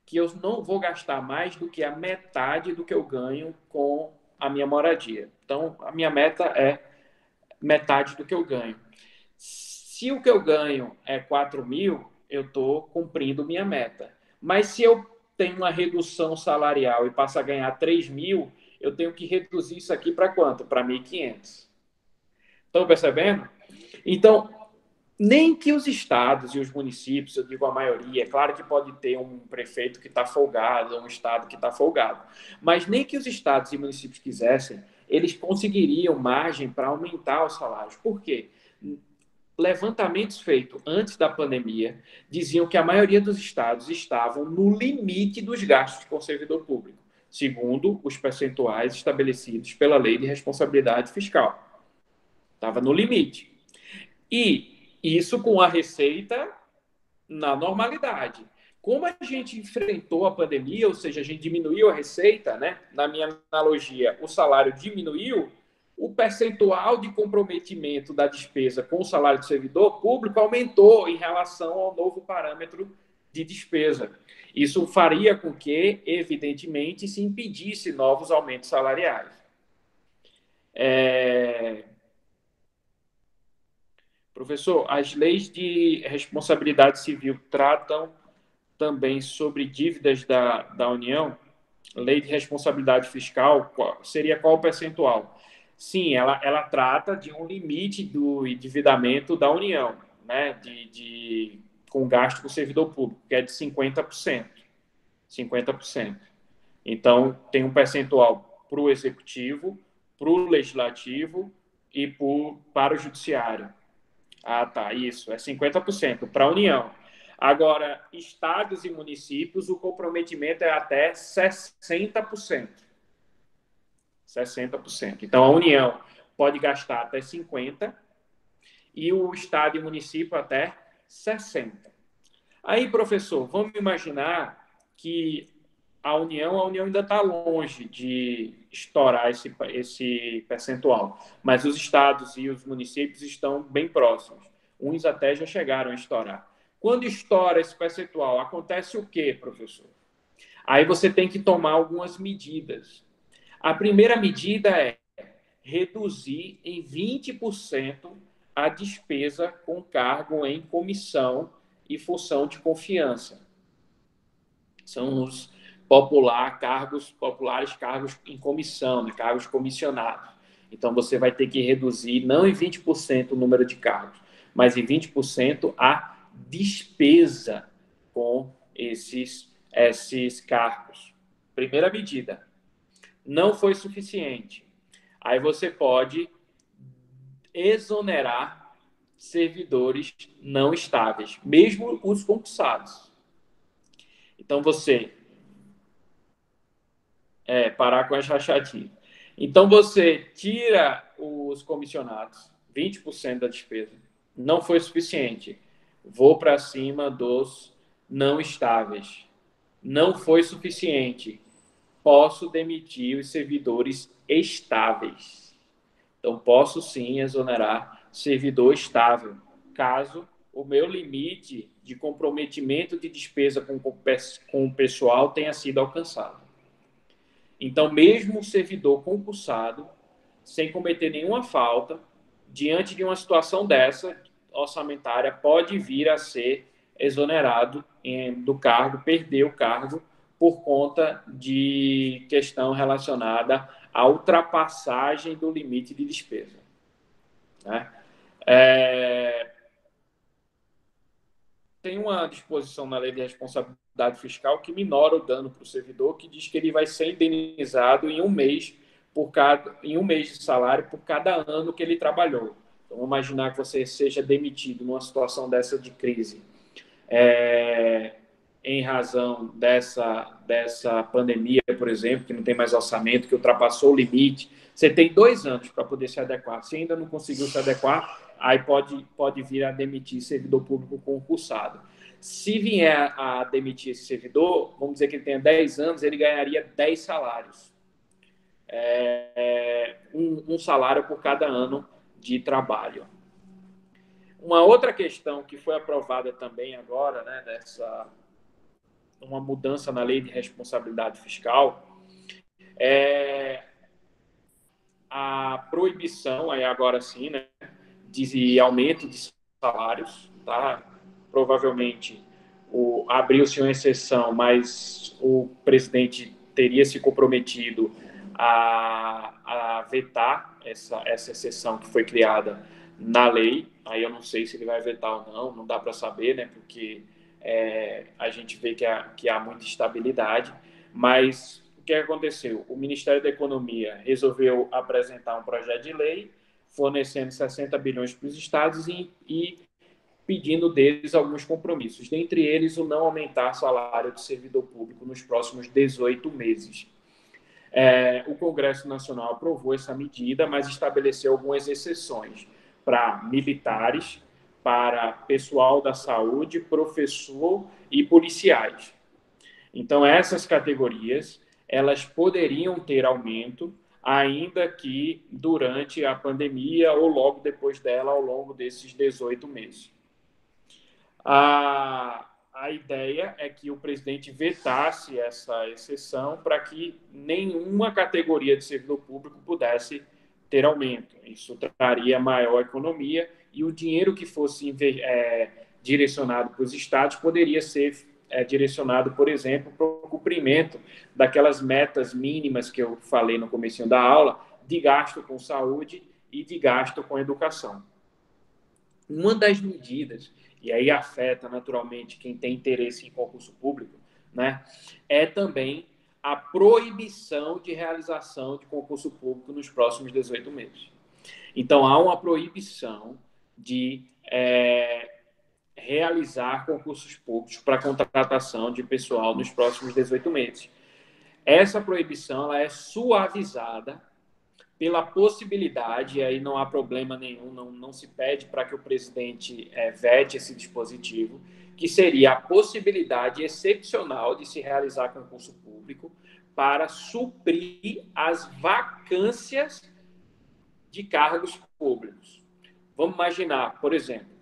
que eu não vou gastar mais do que a metade do que eu ganho com a minha moradia. Então, a minha meta é metade do que eu ganho. Se o que eu ganho é 4.000, eu estou cumprindo minha meta. Mas se eu tenho uma redução salarial e passo a ganhar 3.000, eu tenho que reduzir isso aqui para quanto? Para 1.500. Estão percebendo? Então, nem que os estados e os municípios, eu digo a maioria, é claro que pode ter um prefeito que está folgado, um estado que está folgado, mas nem que os estados e municípios quisessem, eles conseguiriam margem para aumentar os salários. Por quê? Levantamentos feitos antes da pandemia diziam que a maioria dos estados estavam no limite dos gastos com o servidor público, segundo os percentuais estabelecidos pela Lei de Responsabilidade Fiscal. Estava no limite. E isso com a receita na normalidade. Como a gente enfrentou a pandemia, ou seja, a gente diminuiu a receita, né? Na minha analogia, o salário diminuiu, o percentual de comprometimento da despesa com o salário do servidor público aumentou em relação ao novo parâmetro de despesa. Isso faria com que, evidentemente, se impedisse novos aumentos salariais. Professor, as leis de responsabilidade civil tratam também sobre dívidas da União? Lei de responsabilidade fiscal, seria qual o percentual? Sim, ela trata de um limite do endividamento da União, né, com gasto com o servidor público, que é de 50%. 50%. Então, tem um percentual para o executivo, para o legislativo e para o judiciário. Ah, tá, isso, é 50% para a União. Agora, estados e municípios, o comprometimento é até 60%. 60%. Então, a União pode gastar até 50% e o estado e município até 60%. Aí, professor, vamos imaginar que a União ainda está longe de estourar esse percentual, mas os estados e os municípios estão bem próximos. Uns até já chegaram a estourar. Quando estoura esse percentual, acontece o quê, professor? Aí você tem que tomar algumas medidas. A primeira medida é reduzir em 20% a despesa com cargo em comissão e função de confiança. São os populares cargos em comissão, né? Cargos comissionados. Então, você vai ter que reduzir, não em 20% o número de cargos, mas em 20% a despesa com esses cargos. Primeira medida. Não foi suficiente. Aí você pode exonerar servidores não estáveis, mesmo os concursados. Então, você parar com as rachadinhas. Então, você tira os comissionados, 20% da despesa. Não foi suficiente. Vou para cima dos não estáveis. Não foi suficiente. Posso demitir os servidores estáveis. Então, posso sim exonerar servidor estável, caso o meu limite de comprometimento de despesa com o pessoal tenha sido alcançado. Então, mesmo o servidor concursado, sem cometer nenhuma falta, diante de uma situação dessa, orçamentária, pode vir a ser exonerado do cargo, perder o cargo, por conta de questão relacionada à ultrapassagem do limite de despesa. Né? tem uma disposição na lei de responsabilidade fiscal que minora o dano para o servidor, que diz que ele vai ser indenizado em um mês em um mês de salário por cada ano que ele trabalhou. Então, vamos imaginar que você seja demitido numa situação dessa de crise, em razão dessa pandemia, por exemplo, que não tem mais orçamento, que ultrapassou o limite. Você tem 2 anos para poder se adequar. Se ainda não conseguiu se adequar, aí pode vir a demitir servidor público concursado. Se vier a demitir esse servidor, vamos dizer que ele tenha 10 anos, ele ganharia 10 salários. Um salário por cada ano de trabalho. Uma outra questão que foi aprovada também agora, né, uma mudança na lei de responsabilidade fiscal, é a proibição, aí agora sim, né, de aumento de salários, tá? Provavelmente abriu-se uma exceção, mas o presidente teria se comprometido a vetar essa exceção que foi criada na lei. Aí eu não sei se ele vai vetar ou não dá para saber, né? Porque a gente vê que há muita instabilidade, mas o que aconteceu? O Ministério da Economia resolveu apresentar um projeto de lei fornecendo 60 bilhões para os estados e pedindo deles alguns compromissos, dentre eles o não aumentar salário do servidor público nos próximos 18 meses. O Congresso Nacional aprovou essa medida, mas estabeleceu algumas exceções para militares, para pessoal da saúde, professor e policiais. Então, essas categorias, elas poderiam ter aumento, ainda que durante a pandemia ou logo depois dela, ao longo desses 18 meses. A ideia é que o presidente vetasse essa exceção para que nenhuma categoria de servidor público pudesse ter aumento. Isso traria maior economia e o dinheiro que fosse direcionado para os estados poderia ser direcionado, por exemplo, para o cumprimento daquelas metas mínimas que eu falei no comecinho da aula, de gasto com saúde e de gasto com educação. Uma das medidas, e aí afeta naturalmente quem tem interesse em concurso público, né, é também a proibição de realização de concurso público nos próximos 18 meses. Então, há uma proibição de realizar concursos públicos para contratação de pessoal nos próximos 18 meses. Essa proibição ela é suavizada pela possibilidade, e aí não há problema nenhum, não se pede para que o presidente vete esse dispositivo, que seria a possibilidade excepcional de se realizar concurso público para suprir as vacâncias de cargos públicos. Vamos imaginar, por exemplo,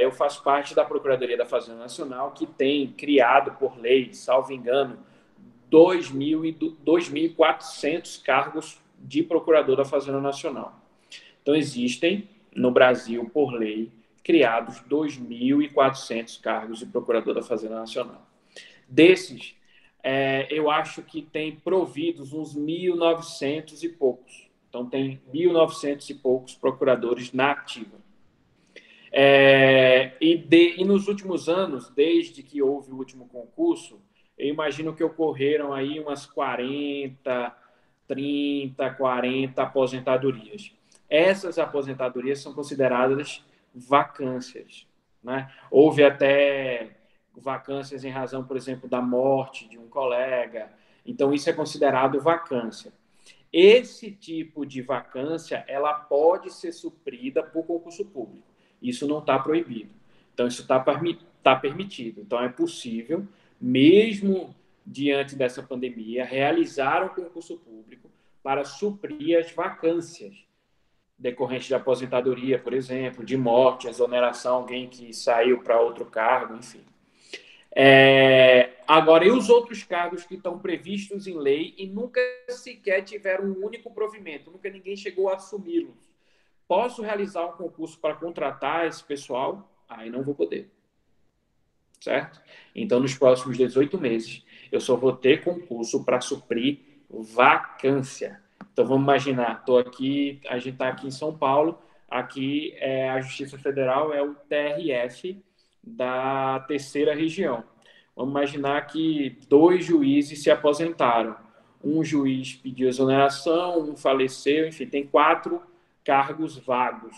eu faço parte da Procuradoria da Fazenda Nacional, que tem criado por lei, salvo engano, 2.400 cargos de procurador da Fazenda Nacional. Então, existem, no Brasil, por lei, criados 2.400 cargos de procurador da Fazenda Nacional. Desses, eu acho que tem providos uns 1.900 e poucos. Então, tem 1.900 e poucos procuradores na ativa. E nos últimos anos, desde que houve o último concurso, eu imagino que ocorreram aí umas 40 aposentadorias. Essas aposentadorias são consideradas vacâncias, né? Houve até vacâncias em razão, por exemplo, da morte de um colega. Então, isso é considerado vacância. Esse tipo de vacância, ela pode ser suprida por concurso público. Isso não está proibido. Então, isso está permitido. Então, é possível, mesmo diante dessa pandemia, realizar um concurso público para suprir as vacâncias decorrentes de aposentadoria, por exemplo, de morte, exoneração, alguém que saiu para outro cargo, enfim. Agora, e os outros cargos que estão previstos em lei e nunca sequer tiveram um único provimento, nunca ninguém chegou a assumi-los? Posso realizar um concurso para contratar esse pessoal? Aí não vou poder. Certo? Então, nos próximos 18 meses, eu só vou ter concurso para suprir vacância. Então, vamos imaginar, a gente está aqui em São Paulo, aqui a Justiça Federal é o TRF, da terceira região. Vamos imaginar que 2 juízes se aposentaram. Um juiz pediu exoneração, um faleceu, enfim, tem 4 cargos vagos.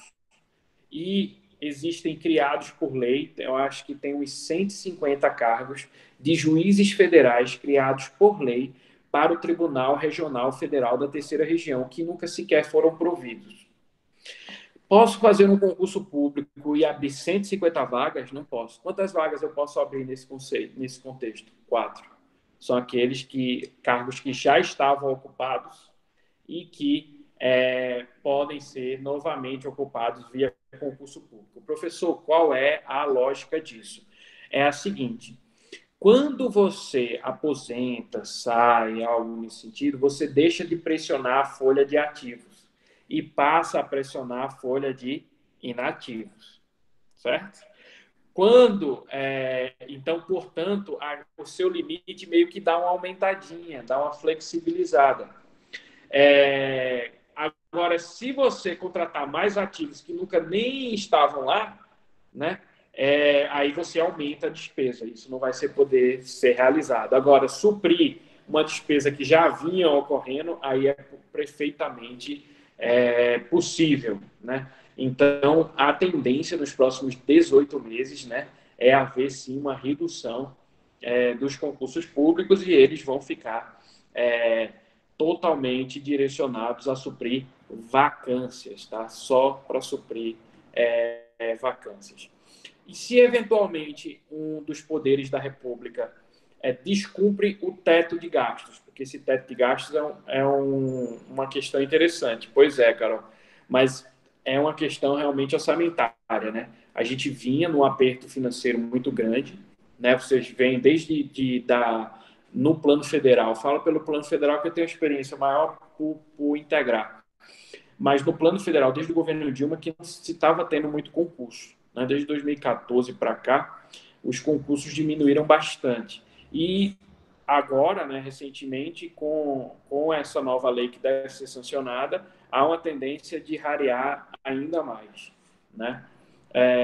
E existem criados por lei, eu acho que tem uns 150 cargos de juízes federais criados por lei para o Tribunal Regional Federal da Terceira Região, que nunca sequer foram providos. Posso fazer um concurso público e abrir 150 vagas? Não posso. Quantas vagas eu posso abrir nesse conceito, nesse contexto? 4. São aqueles cargos que já estavam ocupados e que podem ser novamente ocupados via concurso público. Professor, qual é a lógica disso? É a seguinte: quando você aposenta, sai, algo nesse sentido, você deixa de pressionar a folha de ativos e passa a pressionar a folha de inativos, certo? Então, portanto, o seu limite meio que dá uma aumentadinha, dá uma flexibilizada. Agora, se você contratar mais ativos que nunca nem estavam lá, né? Aí você aumenta a despesa. Isso não vai poder ser realizado. Agora, suprir uma despesa que já vinha ocorrendo, aí é perfeitamente possível, né? Então, a tendência nos próximos 18 meses, né, é haver sim uma redução dos concursos públicos e eles vão ficar totalmente direcionados a suprir vacâncias, tá? Só para suprir vacâncias. E se eventualmente um dos poderes da República descumpre o teto de gastos, porque esse teto de gastos uma questão interessante. Pois é, Carol, mas é uma questão realmente orçamentária, né? A gente vinha num aperto financeiro muito grande, né? Vocês veem no plano federal, falo pelo plano federal que eu tenho experiência maior por integrar, mas no plano federal, desde o governo Dilma, que não se estava tendo muito concurso, né? Desde 2014 para cá, os concursos diminuíram bastante. E agora, né, recentemente, com essa nova lei que deve ser sancionada, há uma tendência de rarear ainda mais, né?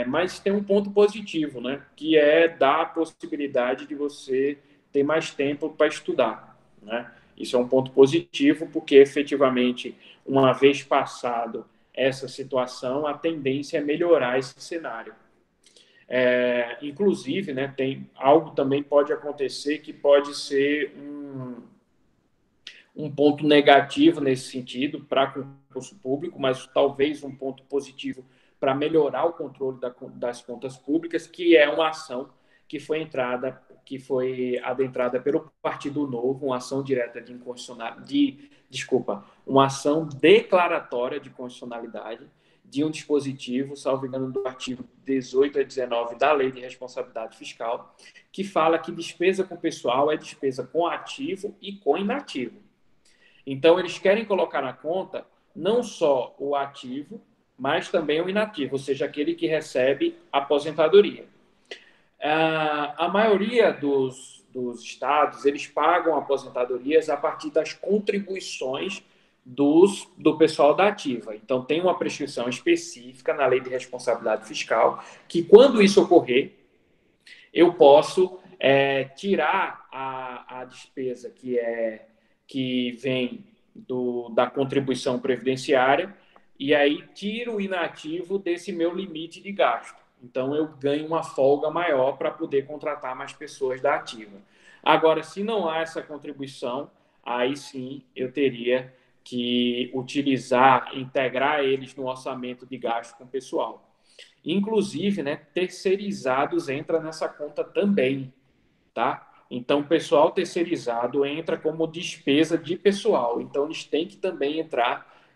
Mas tem um ponto positivo, né, que é dar a possibilidade de você ter mais tempo para estudar, né? Isso é um ponto positivo, porque efetivamente, uma vez passado essa situação, a tendência é melhorar esse cenário. Inclusive, né, tem algo também pode acontecer que pode ser um ponto negativo nesse sentido para concurso público, mas talvez um ponto positivo para melhorar o controle das contas públicas, que é uma ação que foi adentrada pelo Partido Novo, uma ação direta de inconstitucionalidade, uma ação declaratória de constitucionalidade de um dispositivo, salvo engano, do artigo 18 a 19 da Lei de Responsabilidade Fiscal, que fala que despesa com pessoal é despesa com ativo e com inativo. Então, eles querem colocar na conta não só o ativo, mas também o inativo, ou seja, aquele que recebe aposentadoria. A maioria dos estados, eles pagam aposentadorias a partir das contribuições do pessoal da ativa. Então, tem uma prescrição específica na Lei de Responsabilidade Fiscal que, quando isso ocorrer, eu posso tirar a despesa que vem da contribuição previdenciária e aí tiro o inativo desse meu limite de gasto. Então, eu ganho uma folga maior para poder contratar mais pessoas da ativa. Agora, se não há essa contribuição, aí sim eu teria que integrar eles no orçamento de gasto com o pessoal. Inclusive, né, terceirizados entra nessa conta também, tá? Então, o pessoal terceirizado entra como despesa de pessoal. Então, eles têm que também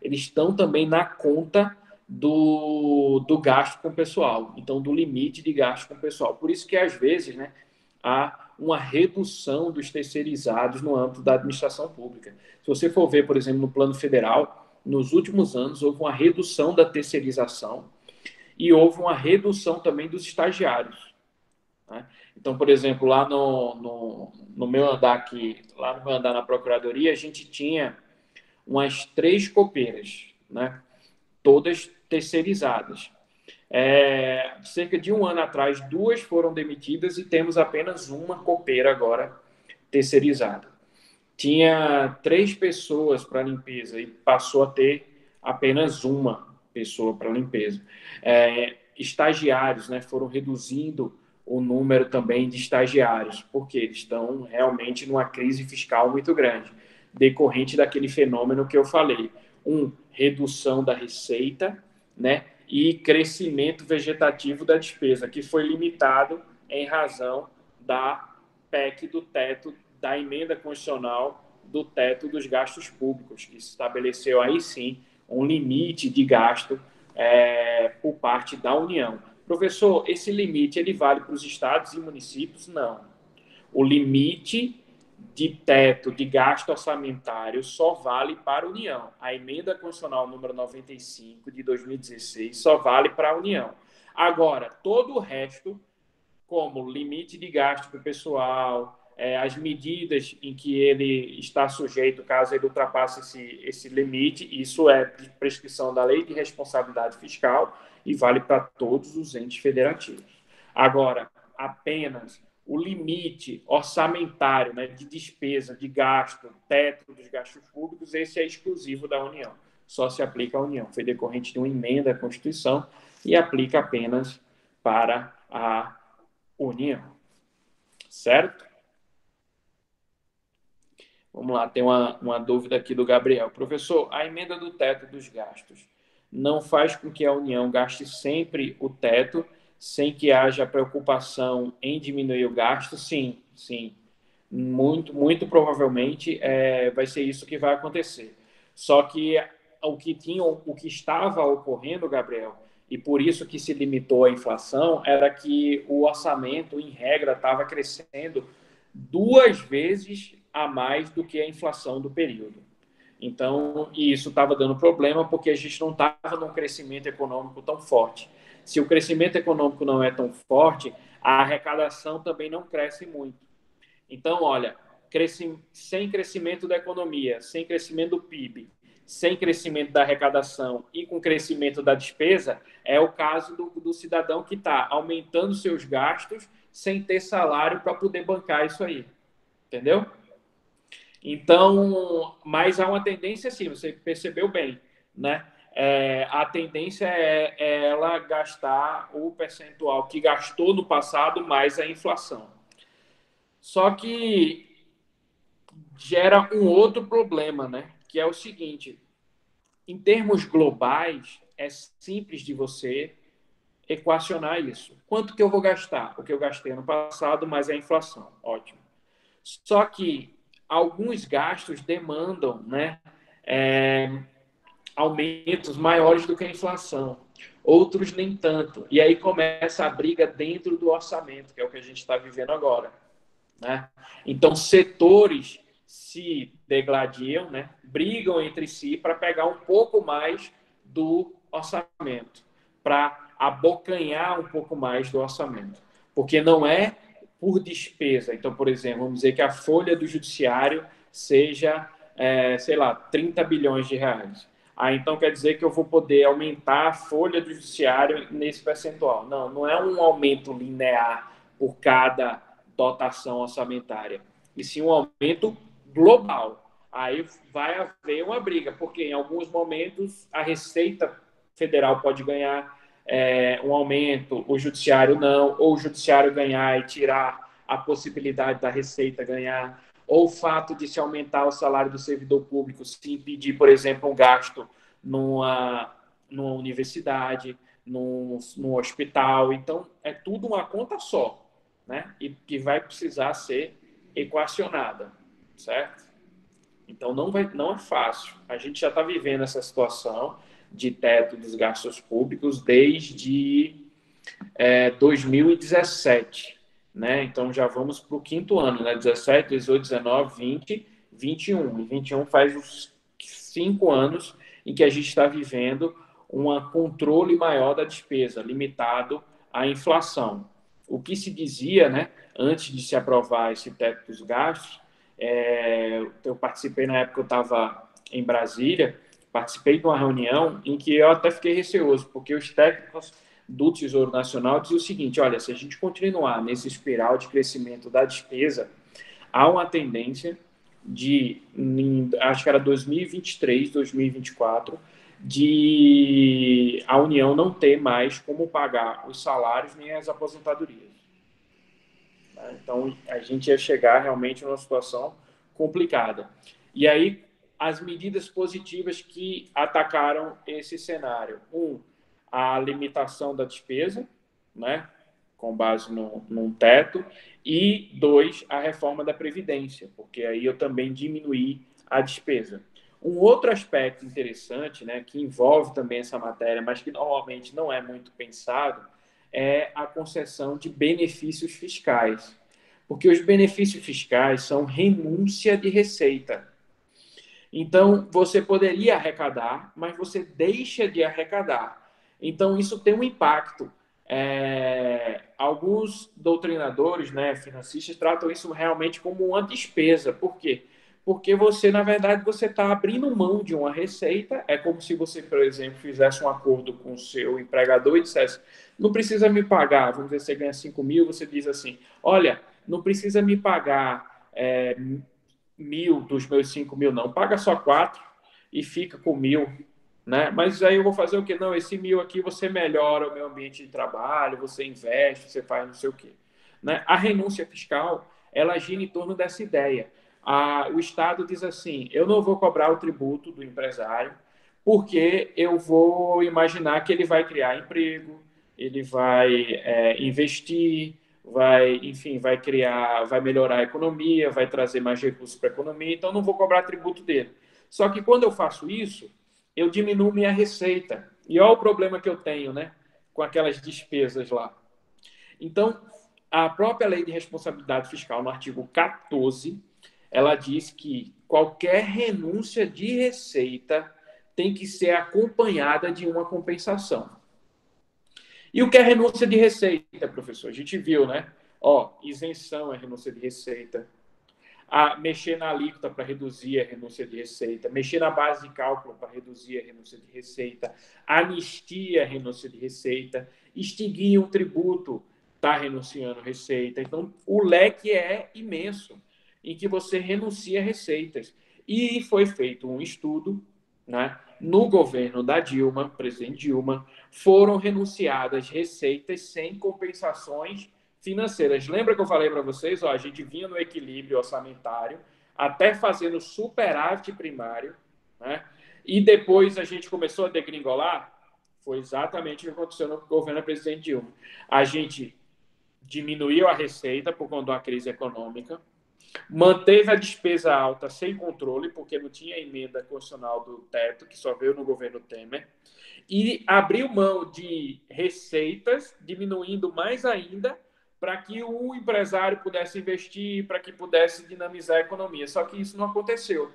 eles estão também na conta do gasto com o pessoal. Então, do limite de gasto com o pessoal. Por isso que, às vezes, né, há uma redução dos terceirizados no âmbito da administração pública. Se você for ver, por exemplo, no plano federal, nos últimos anos houve uma redução da terceirização e houve uma redução também dos estagiários, né? Então, por exemplo, lá no meu andar aqui, lá no meu andar na Procuradoria, a gente tinha umas 3 copeiras, né? Todas terceirizadas. Cerca de um ano atrás, 2 foram demitidas e temos apenas uma copeira agora terceirizada. Tinha 3 pessoas para limpeza e passou a ter apenas uma pessoa para limpeza. Estagiários, né, foram reduzindo o número também de estagiários, porque eles estão realmente numa crise fiscal muito grande, decorrente daquele fenômeno que eu falei. Redução da receita, né, e crescimento vegetativo da despesa, que foi limitado em razão da PEC do teto, da emenda constitucional do teto dos gastos públicos, que estabeleceu aí sim um limite de gasto por parte da União. Professor, esse limite ele vale para os estados e municípios? Não. O limite de teto de gasto orçamentário só vale para a União. A emenda constitucional número 95 de 2016 só vale para a União. Agora, todo o resto, como limite de gasto para o pessoal, as medidas em que ele está sujeito caso ele ultrapasse esse limite, isso é de prescrição da Lei de Responsabilidade Fiscal e vale para todos os entes federativos. Agora, apenas o limite orçamentário, né, de despesa, de gasto, teto dos gastos públicos, esse é exclusivo da União. Só se aplica à União. Foi decorrente de uma emenda à Constituição e aplica apenas para a União. Certo? Vamos lá, tem uma dúvida aqui do Gabriel. Professor, a emenda do teto dos gastos não faz com que a União gaste sempre o teto sem que haja preocupação em diminuir o gasto? Sim, sim. Muito provavelmente vai ser isso que vai acontecer. Só que o que estava ocorrendo, Gabriel, e por isso que se limitou a inflação, era que o orçamento, em regra, estava crescendo 2 vezes a mais do que a inflação do período. Então, isso estava dando problema porque a gente não estava num crescimento econômico tão forte. Se o crescimento econômico não é tão forte, a arrecadação também não cresce muito. Então, olha, sem crescimento da economia, sem crescimento do PIB, sem crescimento da arrecadação e com crescimento da despesa, é o caso do cidadão que está aumentando seus gastos sem ter salário para poder bancar isso aí. Entendeu? Então, mas há uma tendência, sim, você percebeu bem, né? A tendência é ela gastar o percentual que gastou no passado mais a inflação. Só que gera um outro problema, né? Que é o seguinte: em termos globais, é simples de você equacionar isso. Quanto que eu vou gastar? O que eu gastei ano passado, mais a inflação. Ótimo. Só que alguns gastos demandam, né, aumentos maiores do que a inflação. Outros nem tanto. E aí começa a briga dentro do orçamento, que é o que a gente está vivendo agora. Né? Então, setores se degladiam, né? Brigam entre si para pegar um pouco mais do orçamento, para abocanhar um pouco mais do orçamento. Porque não é por despesa. Então, por exemplo, vamos dizer que a folha do judiciário seja, sei lá, 30 bilhões de reais. Então quer dizer que eu vou poder aumentar a folha do judiciário nesse percentual. Não, não é um aumento linear por cada dotação orçamentária, e sim um aumento global. Aí vai haver uma briga, porque em alguns momentos a Receita Federal pode ganhar um aumento, o Judiciário não, ou o Judiciário ganhar e tirar a possibilidade da Receita ganhar, ou o fato de se aumentar o salário do servidor público se impedir, por exemplo, um gasto numa universidade, num hospital. Então, é tudo uma conta só, né? E que vai precisar ser equacionada, certo? Então, não é fácil. A gente já está vivendo essa situação de teto dos gastos públicos desde 2017, né? Então, já vamos para o 5º ano, né? 17, 18, 19, 20, 21. E 21 faz os 5 anos em que a gente está vivendo um controle maior da despesa, limitado à inflação. O que se dizia, né, antes de se aprovar esse teto dos gastos, eu participei na época, eu estava em Brasília, participei de uma reunião em que eu até fiquei receoso, porque os técnicos do Tesouro Nacional dizia o seguinte: olha, se a gente continuar nesse espiral de crescimento da despesa, há uma tendência de, acho que era 2023, 2024, de a União não ter mais como pagar os salários nem as aposentadorias. Então, a gente ia chegar realmente numa situação complicada. E aí, as medidas positivas que atacaram esse cenário. A limitação da despesa, né, com base num teto. E, a reforma da Previdência, porque aí eu também diminuí a despesa. Um outro aspecto interessante, né, que envolve também essa matéria, mas que normalmente não é muito pensado, é a concessão de benefícios fiscais. Porque os benefícios fiscais são renúncia de receita. Então, você poderia arrecadar, mas você deixa de arrecadar. Então, isso tem um impacto. Alguns doutrinadores, né, financistas, tratam isso realmente como uma despesa. Por quê? Porque você, na verdade, você está abrindo mão de uma receita. É como se você, por exemplo, fizesse um acordo com o seu empregador e dissesse: não precisa me pagar. Vamos dizer, você ganha 5 mil, você diz assim: olha, não precisa me pagar 1.000 dos meus 5 mil, não. Paga só 4 e fica com 1.000. Né? Mas aí eu vou fazer o quê? Não, esse 1.000 aqui você melhora o meu ambiente de trabalho, você investe, você faz não sei o quê. Né? A renúncia fiscal, ela gira em torno dessa ideia. O Estado diz assim: eu não vou cobrar o tributo do empresário, porque eu vou imaginar que ele vai criar emprego, ele vai investir, enfim, vai melhorar a economia, vai trazer mais recursos para a economia, então não vou cobrar tributo dele. Só que quando eu faço isso, eu diminuo minha receita. E olha o problema que eu tenho, né, com aquelas despesas lá. Então, a própria Lei de Responsabilidade Fiscal, no artigo 14, ela diz que qualquer renúncia de receita tem que ser acompanhada de uma compensação. E o que é renúncia de receita, professor? A gente viu, né? Isenção é renúncia de receita. Mexer na alíquota para reduzir a renúncia de receita. Mexer na base de cálculo para reduzir a renúncia de receita. Anistia a renúncia de receita. Extinguir um tributo está renunciando a receita. Então, o leque é imenso em que você renuncia a receitas. E foi feito um estudo, né? No governo da Dilma, presidente Dilma, foram renunciadas receitas sem compensações financeiras. Lembra que eu falei para vocês? A gente vinha no equilíbrio orçamentário, até fazendo superávit primário, né? E depois a gente começou a degringolar. Foi exatamente o que aconteceu no governo da presidente Dilma. A gente diminuiu a receita por conta da crise econômica, manteve a despesa alta sem controle, porque não tinha emenda constitucional do teto, que só veio no governo Temer, e abriu mão de receitas, diminuindo mais ainda, para que o empresário pudesse investir, para que pudesse dinamizar a economia. Só que isso não aconteceu.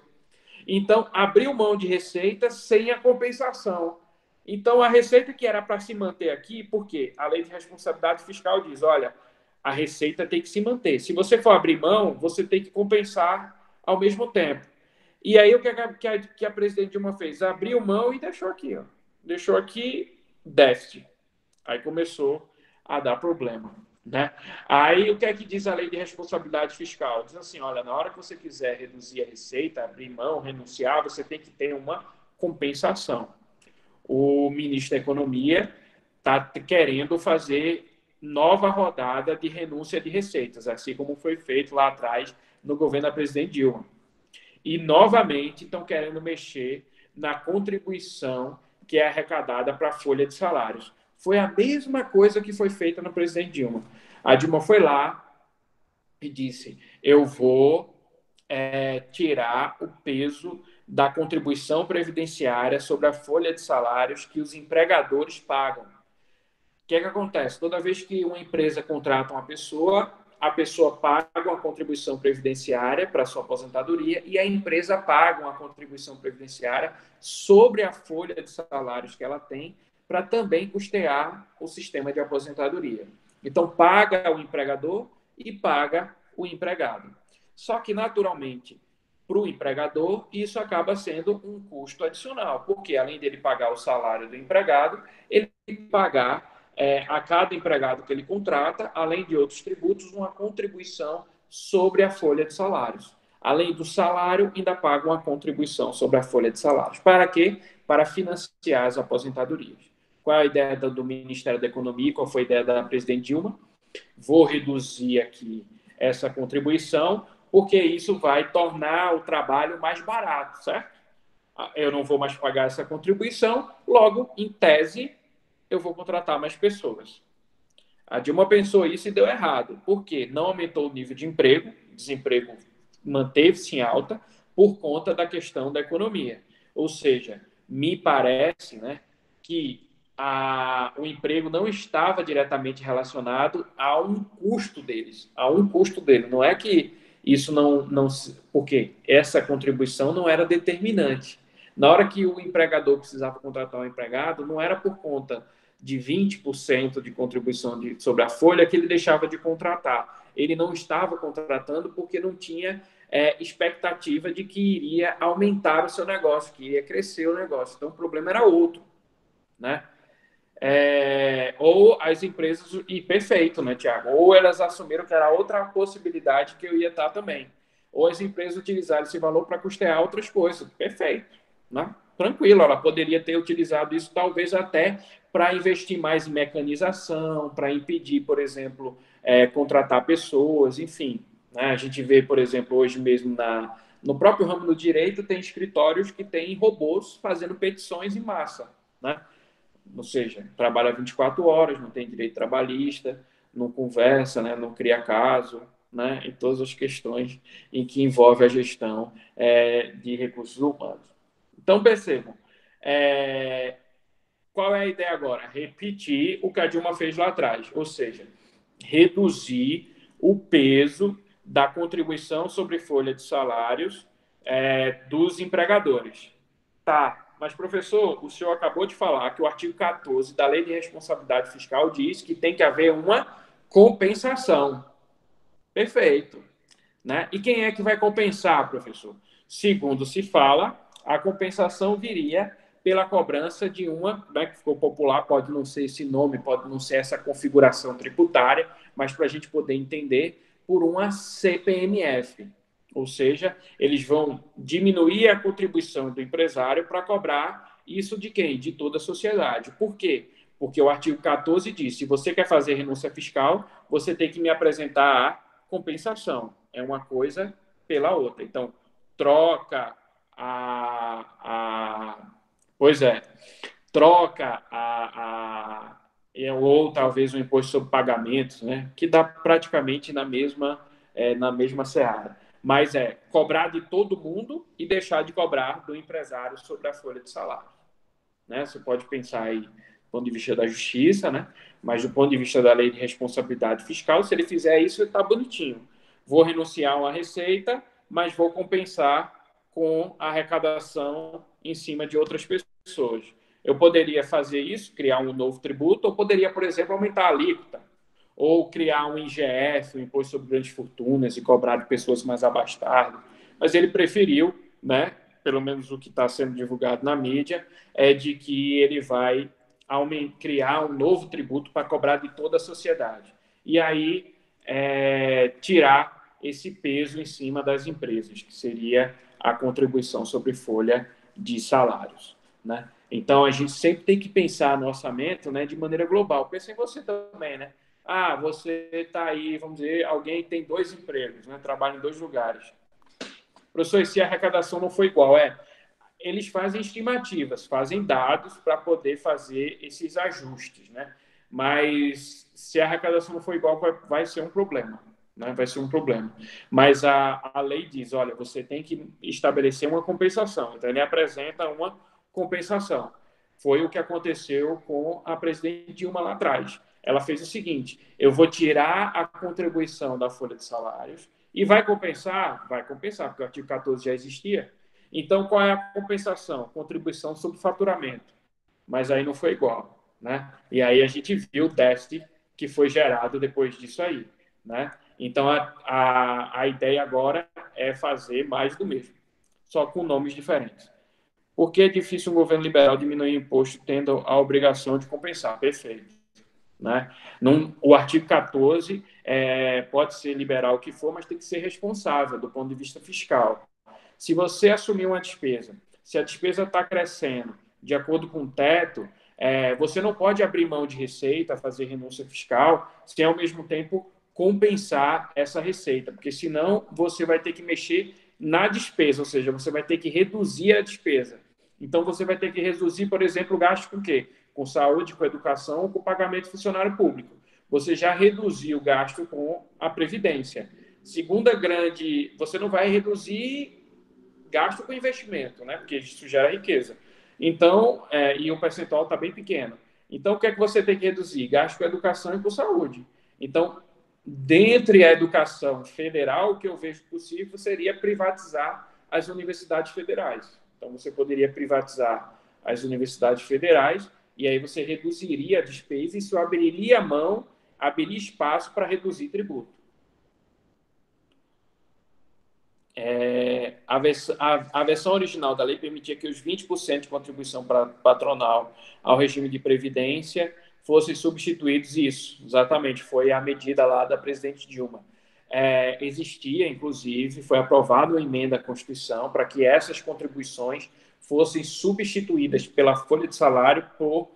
Então, abriu mão de receitas sem a compensação. Então, a receita que era para se manter aqui, porque a lei de responsabilidade fiscal diz: olha, a receita tem que se manter. Se você for abrir mão, você tem que compensar ao mesmo tempo. E aí, o que a presidente Dilma fez? Abriu mão e deixou aqui. Deixou aqui déficit. Aí começou a dar problema. Né? Aí, o que é que diz a lei de responsabilidade fiscal? Diz assim: olha, na hora que você quiser reduzir a receita, abrir mão, renunciar, você tem que ter uma compensação. O ministro da Economia está querendo fazer nova rodada de renúncia de receitas, assim como foi feito lá atrás no governo da presidente Dilma. E, novamente, estão querendo mexer na contribuição que é arrecadada para a folha de salários. Foi a mesma coisa que foi feita no presidente Dilma. A Dilma foi lá e disse: eu vou tirar o peso da contribuição previdenciária sobre a folha de salários que os empregadores pagam. O que é que acontece? Toda vez que uma empresa contrata uma pessoa, a pessoa paga uma contribuição previdenciária para a sua aposentadoria e a empresa paga uma contribuição previdenciária sobre a folha de salários que ela tem para também custear o sistema de aposentadoria. Então, paga o empregador e paga o empregado. Só que, naturalmente, para o empregador, isso acaba sendo um custo adicional, porque além dele pagar o salário do empregado, ele tem que pagar a cada empregado que ele contrata, além de outros tributos, uma contribuição sobre a folha de salários. Além do salário, ainda paga uma contribuição sobre a folha de salários. Para quê? Para financiar as aposentadorias. Qual é a ideia do Ministério da Economia? Qual foi a ideia da presidente Dilma? Vou reduzir aqui essa contribuição, porque isso vai tornar o trabalho mais barato, certo? Eu não vou mais pagar essa contribuição, logo, em tese, eu vou contratar mais pessoas. A Dilma pensou isso e deu errado. Por quê? Não aumentou o nível de emprego, desemprego manteve-se em alta por conta da questão da economia. Ou seja, me parece, né, que o emprego não estava diretamente relacionado a um custo deles, a um custo dele. Não é que isso não porque essa contribuição não era determinante. Na hora que o empregador precisava contratar um empregado, não era por conta de 20% de contribuição sobre a folha que ele deixava de contratar. Ele não estava contratando porque não tinha expectativa de que iria aumentar o seu negócio, que iria crescer o negócio. Então, o problema era outro, né? Ou as empresas, e perfeito, né, Tiago? Ou elas assumiram que era outra possibilidade que eu ia estar também. Ou as empresas utilizaram esse valor para custear outras coisas. Perfeito, né? Tranquilo, ela poderia ter utilizado isso talvez até para investir mais em mecanização, para impedir, por exemplo, contratar pessoas, enfim. Né? A gente vê, por exemplo, hoje mesmo no próprio ramo do direito, tem escritórios que têm robôs fazendo petições em massa, né? Ou seja, trabalha 24 horas, não tem direito trabalhista, não conversa, né, não cria caso, né, e todas as questões em que envolve a gestão de recursos humanos. Então, percebam, qual é a ideia agora? Repetir o que a Dilma fez lá atrás, ou seja, reduzir o peso da contribuição sobre folha de salários dos empregadores. Tá, mas professor, o senhor acabou de falar que o artigo 14 da Lei de Responsabilidade Fiscal diz que tem que haver uma compensação. Perfeito. Né? E quem é que vai compensar, professor? Segundo se fala, a compensação viria pela cobrança de uma, né, que ficou popular, pode não ser esse nome, pode não ser essa configuração tributária, mas para a gente poder entender, por uma CPMF. Ou seja, eles vão diminuir a contribuição do empresário para cobrar isso de quem? De toda a sociedade. Por quê? Porque o artigo 14 diz, se você quer fazer renúncia fiscal, você tem que me apresentar a compensação. É uma coisa pela outra. Então, troca pois é, troca ou talvez o imposto sobre pagamentos, né, que dá praticamente na mesma seara. Mas cobrar de todo mundo e deixar de cobrar do empresário sobre a folha de salário. Né? Você pode pensar aí do ponto de vista da justiça, né? Mas do ponto de vista da lei de responsabilidade fiscal, se ele fizer isso, está bonitinho. Vou renunciar a uma receita, mas vou compensar com a arrecadação em cima de outras pessoas. Eu poderia fazer isso, criar um novo tributo, ou poderia, por exemplo, aumentar a alíquota, ou criar um IGF, um Imposto sobre Grandes Fortunas, e cobrar de pessoas mais abastadas. Mas ele preferiu, né, pelo menos o que está sendo divulgado na mídia, é de que ele vai criar um novo tributo para cobrar de toda a sociedade. E aí tirar esse peso em cima das empresas, que seria a contribuição sobre folha de salários. Né? Então, a gente sempre tem que pensar no orçamento, né, de maneira global. Pensa em você também, né? Você está aí, vamos dizer, alguém tem 2 empregos, né, trabalha em 2 lugares. Professor, e se a arrecadação não for igual? Eles fazem estimativas, fazem dados para poder fazer esses ajustes, né? Mas se a arrecadação não for igual, vai ser um problema, né? Vai ser um problema. Mas a lei diz, olha, você tem que estabelecer uma compensação. Então, ele apresenta uma compensação. Foi o que aconteceu com a presidente Dilma lá atrás. Ela fez o seguinte, eu vou tirar a contribuição da folha de salários e vai compensar? Vai compensar, porque o artigo 14 já existia. Então, qual é a compensação? Contribuição sobre faturamento. Mas aí não foi igual, né? E aí a gente viu o déficit que foi gerado depois disso aí, né? Então, a ideia agora é fazer mais do mesmo, só com nomes diferentes. Por que é difícil um governo liberal diminuir o imposto tendo a obrigação de compensar? Perfeito. né? O artigo 14 pode ser liberal o que for, mas tem que ser responsável do ponto de vista fiscal. Se você assumir uma despesa, se a despesa está crescendo de acordo com o teto, você não pode abrir mão de receita, fazer renúncia fiscal, sem ao mesmo tempo compensar essa receita, porque senão você vai ter que mexer na despesa, ou seja, você vai ter que reduzir a despesa. Então você vai ter que reduzir, por exemplo, o gasto com o quê? Com saúde, com educação, com pagamento de funcionário público. Você já reduziu o gasto com a previdência. Segunda grande, você não vai reduzir gasto com investimento, né? Porque isso gera riqueza. Então, e o percentual está bem pequeno. Então, o que é que você tem que reduzir? Gasto com educação e com saúde. Então, dentre a educação federal, o que eu vejo possível seria privatizar as universidades federais. Então, você poderia privatizar as universidades federais e aí você reduziria a despesa e isso abriria mão, abriria espaço para reduzir tributo. A versão original da lei permitia que os 20% de contribuição patronal ao regime de previdência fossem substituídos. Isso, exatamente, foi a medida lá da presidente Dilma. Existia, inclusive, foi aprovada uma emenda à Constituição para que essas contribuições fossem substituídas pela folha de salário por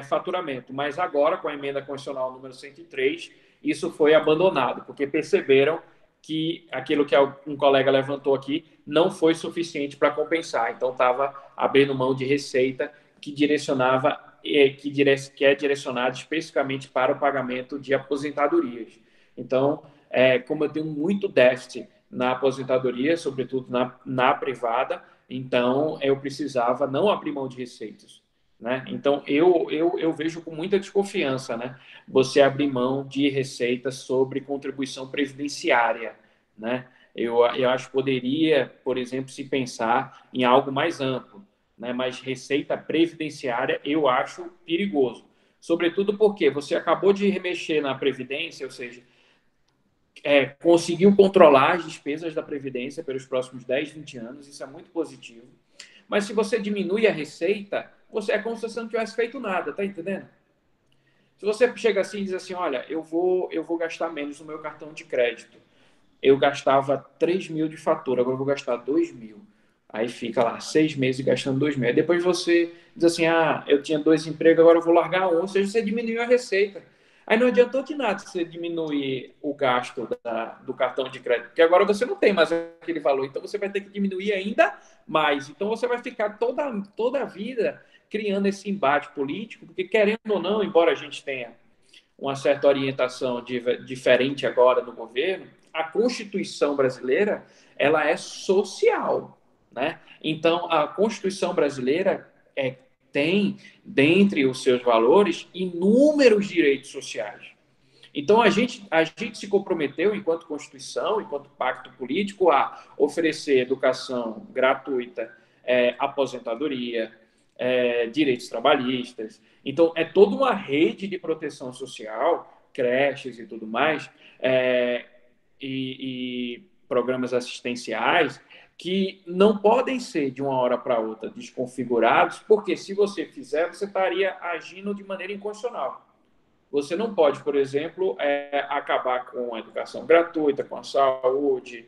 faturamento. Mas agora, com a emenda constitucional número 103, isso foi abandonado, porque perceberam que aquilo que um colega levantou aqui não foi suficiente para compensar. Então, estava abrindo mão de receita que direcionava, que é direcionada especificamente para o pagamento de aposentadorias. Então, como eu tenho muito déficit na aposentadoria, sobretudo na privada, então eu precisava não abrir mão de receitas. Né? Então, eu vejo com muita desconfiança, né? Você abrir mão de receitas sobre contribuição previdenciária. Né? Eu acho que poderia, por exemplo, se pensar em algo mais amplo, né? Mas receita previdenciária eu acho perigoso. Sobretudo porque você acabou de remexer na Previdência, ou seja, conseguiu controlar as despesas da Previdência pelos próximos 10, 20 anos, isso é muito positivo. Mas se você diminui a receita, é como se você não tivesse feito nada, tá entendendo? Se você chega assim e diz assim, olha, eu vou gastar menos no meu cartão de crédito. Eu gastava 3 mil de fatura, agora eu vou gastar 2 mil. Aí fica lá 6 meses gastando 2 mil. Aí depois você diz assim, eu tinha 2 empregos, agora eu vou largar um. Ou seja, você diminuiu a receita. Aí não adiantou de nada você diminuir o gasto do cartão de crédito, porque agora você não tem mais aquele valor, então você vai ter que diminuir ainda mais. Então você vai ficar toda a vida criando esse embate político, porque querendo ou não, embora a gente tenha uma certa orientação diferente agora no governo, a Constituição brasileira ela é social, né? Então a Constituição brasileira tem dentre os seus valores inúmeros direitos sociais. Então a gente se comprometeu enquanto Constituição, enquanto pacto político, a oferecer educação gratuita, aposentadoria, direitos trabalhistas. Então, é toda uma rede de proteção social, creches e tudo mais, e programas assistenciais, que não podem ser de uma hora para outra desconfigurados, porque se você fizer, você estaria agindo de maneira inconstitucional. Você não pode, por exemplo, acabar com a educação gratuita, com a saúde,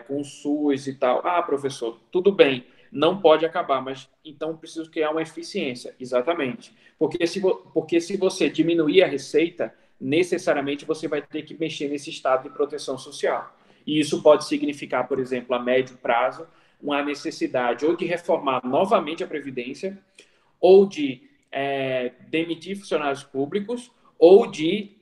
com o SUS e tal. Professor, tudo bem, não pode acabar, mas então preciso criar uma eficiência. Exatamente. Porque se você diminuir a receita, necessariamente você vai ter que mexer nesse estado de proteção social. E isso pode significar, por exemplo, a médio prazo, uma necessidade ou de reformar novamente a Previdência, ou de demitir funcionários públicos, ou de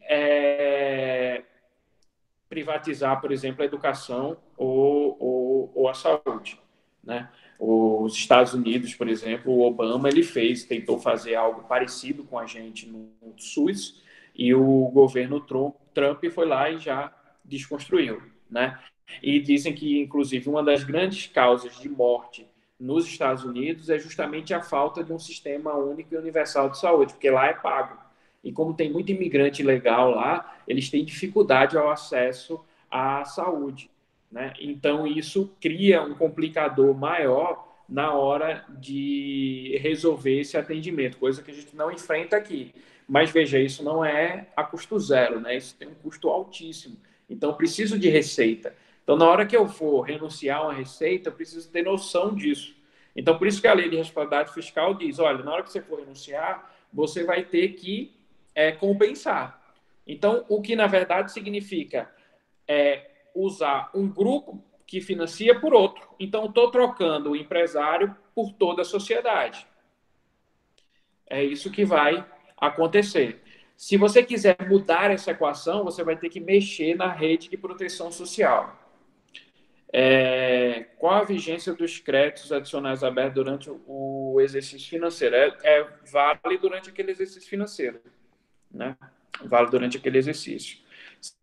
privatizar, por exemplo, a educação ou a saúde. Né? Os Estados Unidos, por exemplo, o Obama ele tentou fazer algo parecido com a gente no SUS, e o governo Trump foi lá e já desconstruiu. Né? E dizem que, inclusive, uma das grandes causas de morte nos Estados Unidos é justamente a falta de um sistema único e universal de saúde, porque lá é pago. E como tem muito imigrante ilegal lá, eles têm dificuldade ao acesso à saúde. Né? Então, isso cria um complicador maior na hora de resolver esse atendimento, coisa que a gente não enfrenta aqui. Mas veja, isso não é a custo zero, né? Isso tem um custo altíssimo. Então, eu preciso de receita. Então, na hora que eu for renunciar a uma receita, eu preciso ter noção disso. Então, por isso que a lei de responsabilidade fiscal diz: olha, na hora que você for renunciar, você vai ter que compensar. Então, o que na verdade significa usar um grupo que financia por outro. Então, estou trocando o empresário por toda a sociedade. É isso que vai acontecer. Se você quiser mudar essa equação, você vai ter que mexer na rede de proteção social. Qual a vigência dos créditos adicionais abertos durante o exercício financeiro? Vale durante aquele exercício financeiro, né? Vale durante aquele exercício.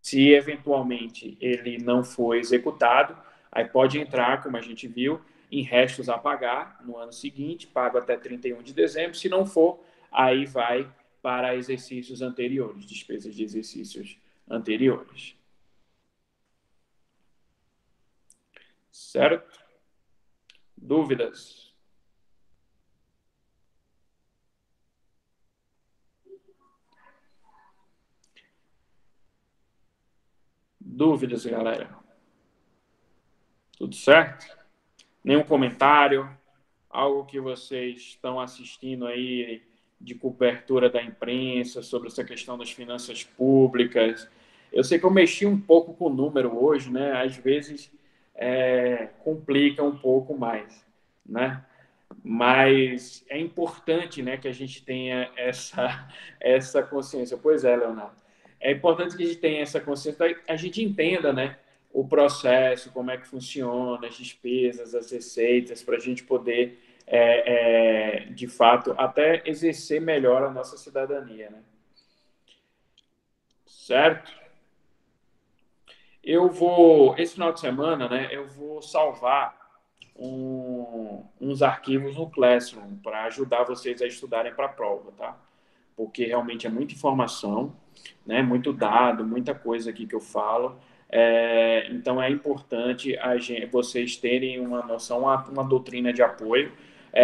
Se eventualmente ele não for executado, aí pode entrar, como a gente viu, em restos a pagar no ano seguinte, pago até 31 de dezembro. Se não for, aí vai para exercícios anteriores, despesas de exercícios anteriores. Certo? Dúvidas? Dúvidas, galera? Tudo certo? Nenhum comentário? Algo que vocês estão assistindo aí de cobertura da imprensa sobre essa questão das finanças públicas? Eu sei que eu mexi um pouco com o número hoje, né? Às vezes complica um pouco mais, né? Mas é importante, né, que a gente tenha essa consciência. Pois é, Leonardo. É importante que a gente tenha essa consciência, a gente entenda, né, o processo, como é que funciona, as despesas, as receitas, para a gente poder, de fato, até exercer melhor a nossa cidadania, né? Certo? Esse final de semana, né, eu vou salvar uns arquivos no Classroom para ajudar vocês a estudarem para a prova, tá? Porque realmente é muita informação, né? Muito dado, muita coisa aqui que eu falo. Então é importante vocês terem uma noção, uma doutrina de apoio,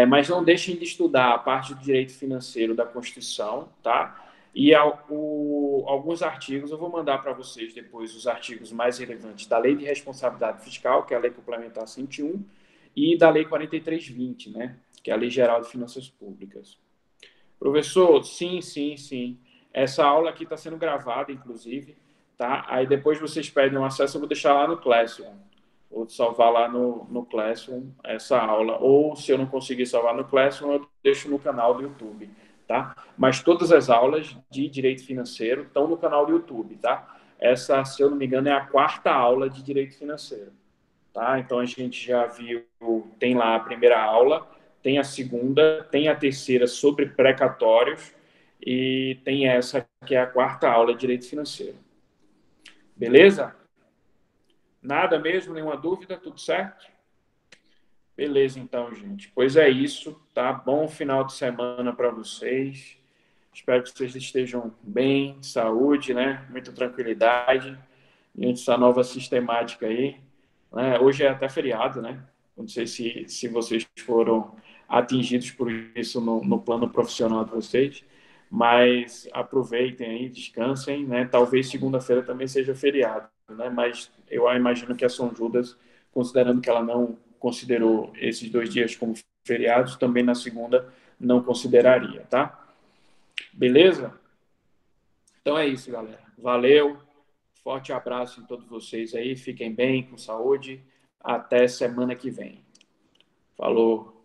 mas não deixem de estudar a parte do direito financeiro da Constituição, tá? E alguns artigos, eu vou mandar para vocês depois os artigos mais relevantes da Lei de Responsabilidade Fiscal, que é a Lei Complementar 101, e da Lei 4320, né? Que é a Lei Geral de Finanças Públicas. Professor, sim, sim, sim. Essa aula aqui está sendo gravada, inclusive, tá? Aí depois vocês pedem um acesso, eu vou deixar lá no Classroom. Vou salvar lá no Classroom essa aula. Ou, se eu não conseguir salvar no Classroom, eu deixo no canal do YouTube, tá? Mas todas as aulas de Direito Financeiro estão no canal do YouTube, tá? Essa, se eu não me engano, é a quarta aula de Direito Financeiro, tá? Então, a gente já viu, tem lá a primeira aula, tem a segunda, tem a terceira sobre precatórios e tem essa que é a quarta aula de Direito Financeiro. Beleza? Nada mesmo, nenhuma dúvida, tudo certo? Beleza, então, gente. Pois é isso, tá? Bom final de semana para vocês. Espero que vocês estejam bem, de saúde, né? Muita tranquilidade diante dessa nova sistemática aí, né? Hoje é até feriado, né? Não sei se vocês foram atingidos por isso no plano profissional de vocês, mas aproveitem aí, descansem, né? Talvez segunda-feira também seja feriado, né? Mas eu imagino que a São Judas, considerando que ela não considerou esses 2 dias como feriados, também na segunda não consideraria, tá? Beleza? Então é isso, galera. Valeu. Forte abraço em todos vocês aí. Fiquem bem, com saúde. Até semana que vem. Falou.